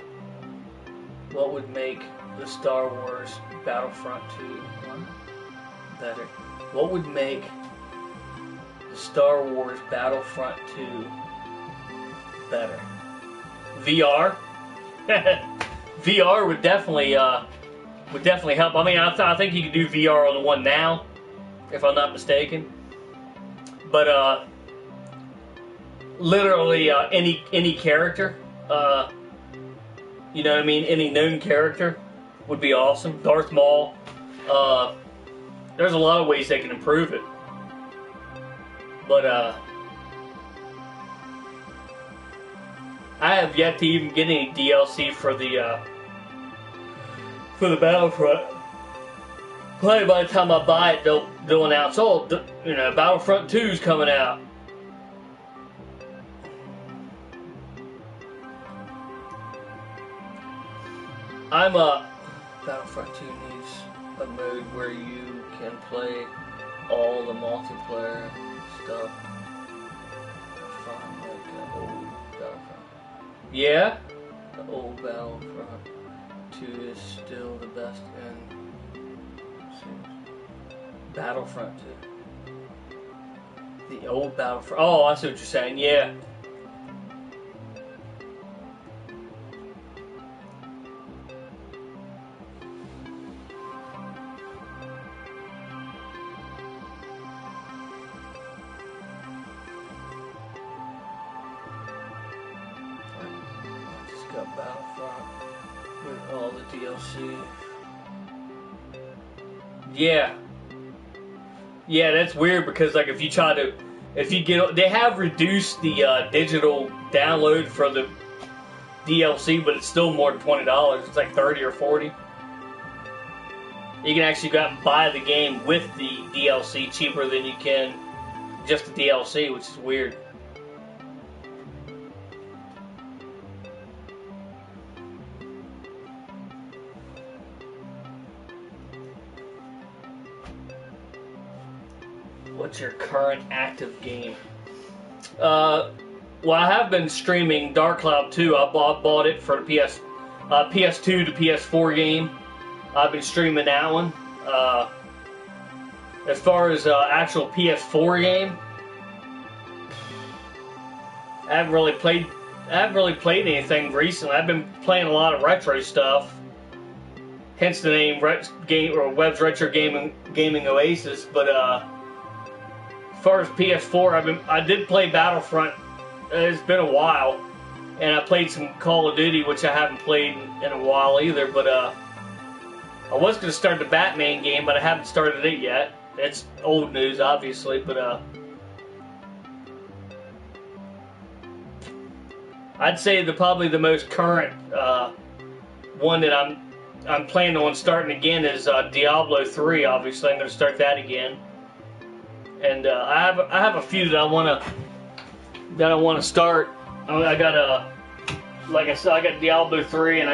What would make the Star Wars Battlefront 2 better? What would make the Star Wars Battlefront 2 better? VR. VR would definitely help. I mean, I think you could do VR on the one now, if I'm not mistaken. But literally any character, you know what I mean? Any known character would be awesome. Darth Maul. There's a lot of ways they can improve it. But I have yet to even get any DLC for the Battlefront. Probably by the time I buy it, they'll announce, oh, you know, Battlefront 2's coming out. Battlefront 2 needs a mode where you can play all the multiplayer stuff. Fun, like the old Battlefront. Yeah, the old Battlefront 2 is still the best in Battlefront 2. The old Battlefront. Oh, I see what you're saying. Yeah. Battlefront with all the DLC. Yeah, that's weird because like if you get, they have reduced the digital download for the DLC, but it's still more than $20. It's like $30 or $40. You can actually go out and buy the game with the DLC cheaper than you can just the DLC, which is weird. What's your current active game? Well, I have been streaming Dark Cloud 2. I bought it for the PS2 to PS4 game. I've been streaming that one. As far as actual PS4 game, I haven't really played anything recently. I've been playing a lot of retro stuff. Hence the name WEBS Retro Gaming Oasis. But as far as PS4, I did play Battlefront. It's been a while, and I played some Call of Duty, which I haven't played in a while either. But I was going to start the Batman game, but I haven't started it yet. It's old news, obviously, but I'd say probably the most current one that I'm planning on starting again is Diablo 3. Obviously, I'm going to start that again, and I have a few that I want to start. I got like I said, I got Diablo 3, and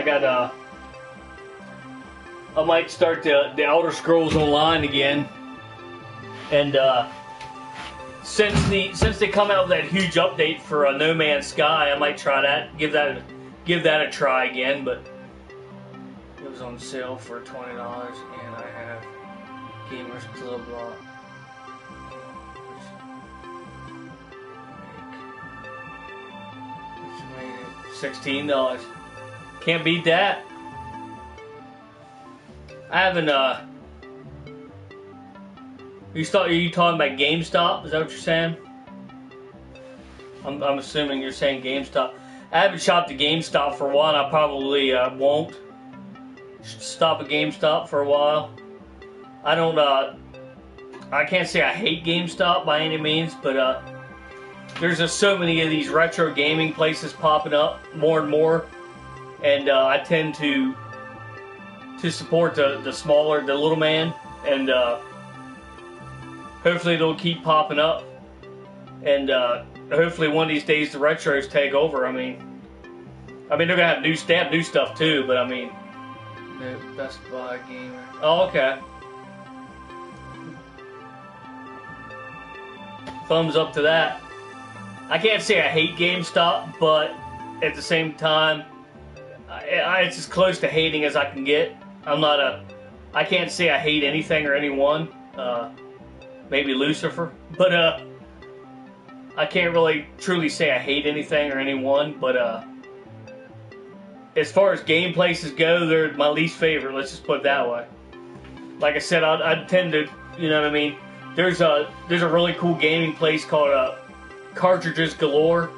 I might start the Elder Scrolls Online again. And since they come out with that huge update for No Man's Sky, I might try that, give that a try again. But it was on sale for $20, and I have Gamers Club Lot. Which made it $16. Can't beat that. I haven't. Are you talking about GameStop? Is that what you're saying? I'm assuming you're saying GameStop. I haven't shopped at GameStop for a while, and I probably won't stop at GameStop for a while. I don't. I can't say I hate GameStop by any means, but there's just so many of these retro gaming places popping up more and more, and I tend to support the smaller, the little man, and hopefully it'll keep popping up, and hopefully one of these days the retros take over. I mean they're gonna have new stuff too, but I mean, no Best Buy gamer. Oh, okay. Thumbs up to that. I can't say I hate GameStop, but at the same time, it's as close to hating as I can get. I can't say I hate anything or anyone. Maybe Lucifer, but I can't really truly say I hate anything or anyone. But as far as game places go, they're my least favorite. Let's just put it that way. Like I said, I tend to, you know what I mean. There's a really cool gaming place called Cartridges Galore,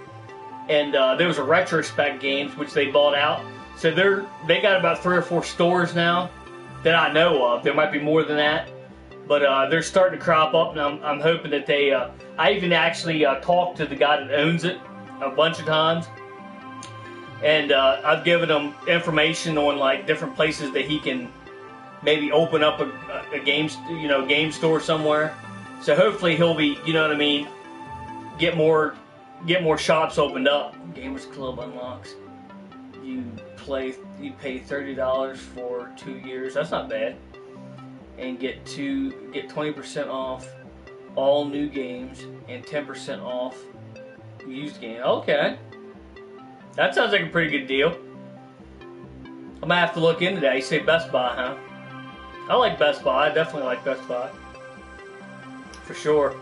and there was a Retrospect Games which they bought out. So they got about 3 or 4 stores now that I know of. There might be more than that, but they're starting to crop up, and I'm hoping that they. I even actually talked to the guy that owns it a bunch of times, and I've given him information on like different places that he can maybe open up a game store somewhere. So hopefully he'll be, you know what I mean, get more shops opened up. Gamers Club unlocks. You pay $30 for 2 years. That's not bad, and get 20% off all new games and 10% off used games. Okay, that sounds like a pretty good deal. I might have to look into that. You say Best Buy, huh? I like Best Buy. I definitely like Best Buy for sure.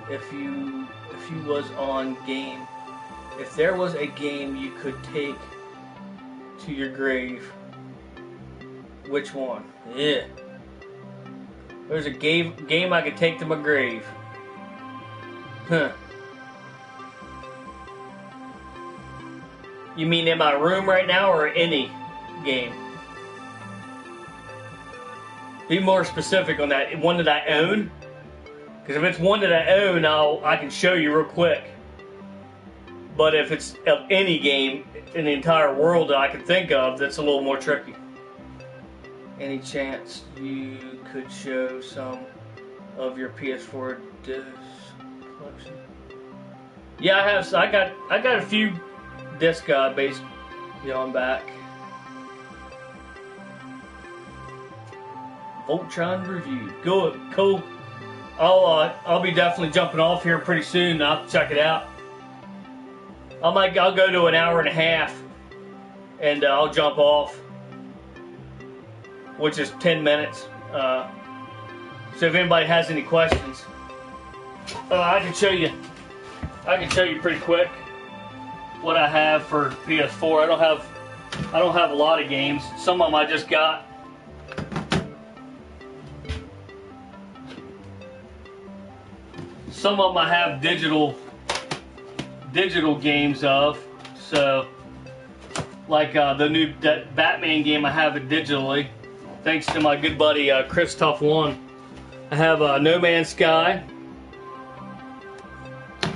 If you was on game. If there was a game you could take to your grave, which one? Yeah. There's a game I could take to my grave. Huh. You mean in my room right now, or any game? Be more specific on that. One that I own? Because if it's one that I own, I can show you real quick. But if it's of any game in the entire world that I can think of, that's a little more tricky. Any chance you could show some of your PS4 disc collection? Yeah, I have. I got a few disc based on back. Voltron review. Good, cool. I'll be definitely jumping off here pretty soon. I'll have to check it out. I'll go to an hour and a half, and I'll jump off, which is 10 minutes. So if anybody has any questions, I can show you. I can show you pretty quick what I have for PS4. I don't have a lot of games. Some of them I just got. Some of them I have digital games of, so like the new Batman game. I have it digitally, thanks to my good buddy Chris Tough One. I have No Man's Sky. I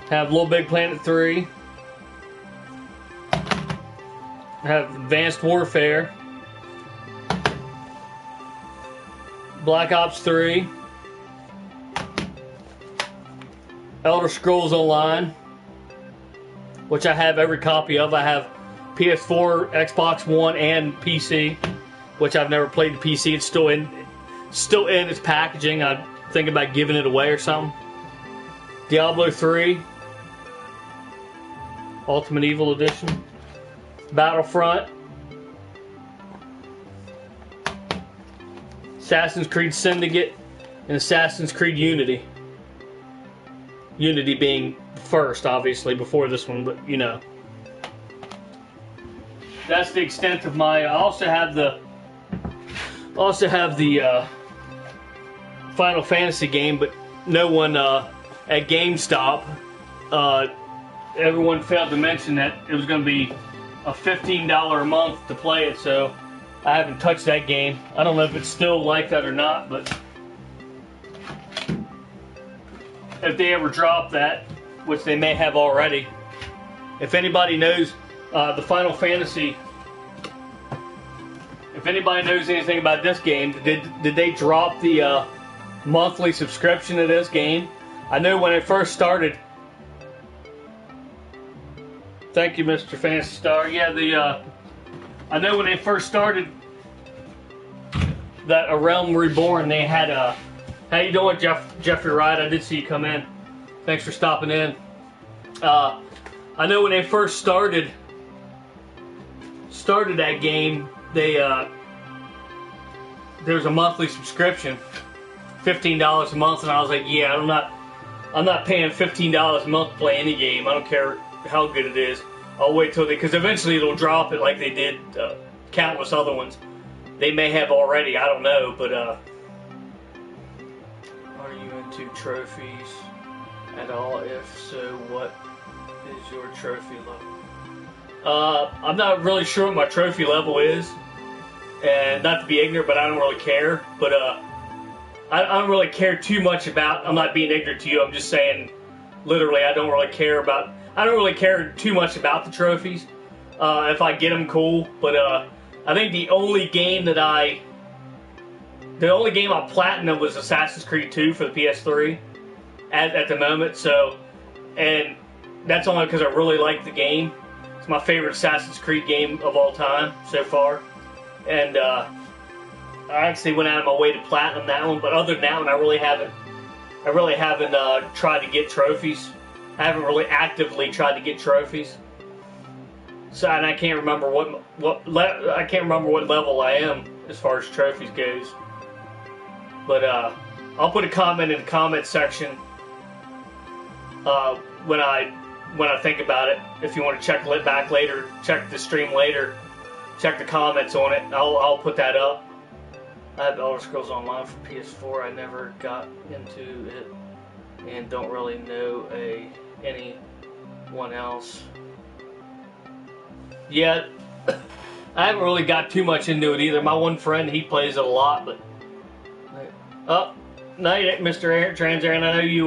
have Little Big Planet 3. I have Advanced Warfare. Black Ops 3. Elder Scrolls Online, which I have every copy of. I have PS4, Xbox One, and PC, which I've never played the PC. It's still in its packaging. I'm thinking about giving it away or something. Diablo 3, Ultimate Evil Edition, Battlefront, Assassin's Creed Syndicate, and Assassin's Creed Unity. Unity being first, obviously, before this one, but you know. That's the extent of my. I also have the Final Fantasy game, but no one at GameStop. Everyone failed to mention that it was going to be a $15 a month to play it, so I haven't touched that game. I don't know if it's still like that or not, but if they ever drop that, which they may have already. If anybody knows the Final Fantasy, if anybody knows anything about this game, did they drop the monthly subscription to this game? I know when it first started. Thank you, Mr. Fantasy Star. Yeah, I know when they first started that A Realm Reborn, they had a. How you doing, Jeffrey Wright? I did see you come in. Thanks for stopping in. I know when they first started that game, they there was a monthly subscription, $15 a month, and I was like, yeah, I'm not paying $15 a month to play any game. I don't care how good it is. I'll wait till because eventually it'll drop it like they did countless other ones. They may have already. I don't know, but. Are you into trophies at all? If so, what is your trophy level? I'm not really sure what my trophy level is, and not to be ignorant, but I don't really care. But I don't really care too much about. I'm not being ignorant to you. I'm just saying, literally, I don't really care too much about the trophies. If I get them, cool. But I think the only game I platinum was Assassin's Creed 2 for the PS3 at the moment. So, and that's only because I really like the game. It's my favorite Assassin's Creed game of all time so far. And I actually went out of my way to platinum that one. But other than that one, I really haven't tried to get trophies. I haven't really actively tried to get trophies. So, and I can't remember what level I am as far as trophies goes. But I'll put a comment in the comment section when I think about it. If you want to check it back later, check the stream later, check the comments on it. I'll put that up. I have Elder Scrolls Online for PS4. I never got into it and don't really know anyone else. Yeah, I haven't really got too much into it either. My one friend, he plays it a lot, but. Oh, no, Mr. Trans Aaron, I know you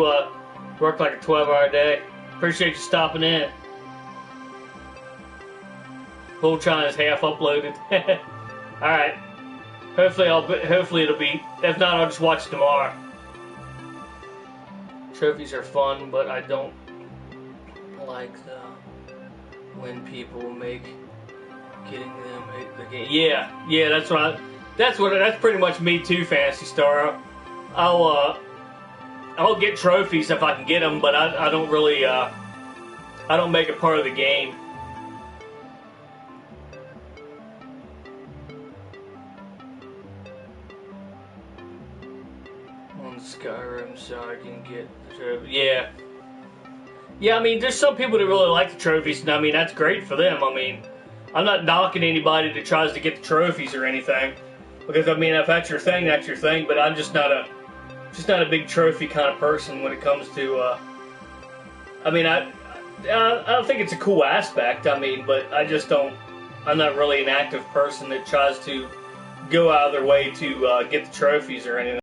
work like a 12-hour day. Appreciate you stopping in. Voltron is half uploaded. All right. Hopefully it'll be. If not, I'll just watch it tomorrow. Trophies are fun, but I don't like when people make getting them the game. Yeah, that's pretty much me too, Fantasy Star. I'll get trophies if I can get them, but I don't really I don't make it part of the game. On Skyrim, so I can get the trophy. Yeah. I mean, there's some people that really like the trophies, and I mean that's great for them. I mean, I'm not knocking anybody that tries to get the trophies or anything, because I mean if that's your thing, that's your thing. But I'm just not a big trophy kind of person when it comes to. I mean, I think it's a cool aspect. I mean, but I just don't. I'm not really an active person that tries to go out of their way to get the trophies or anything.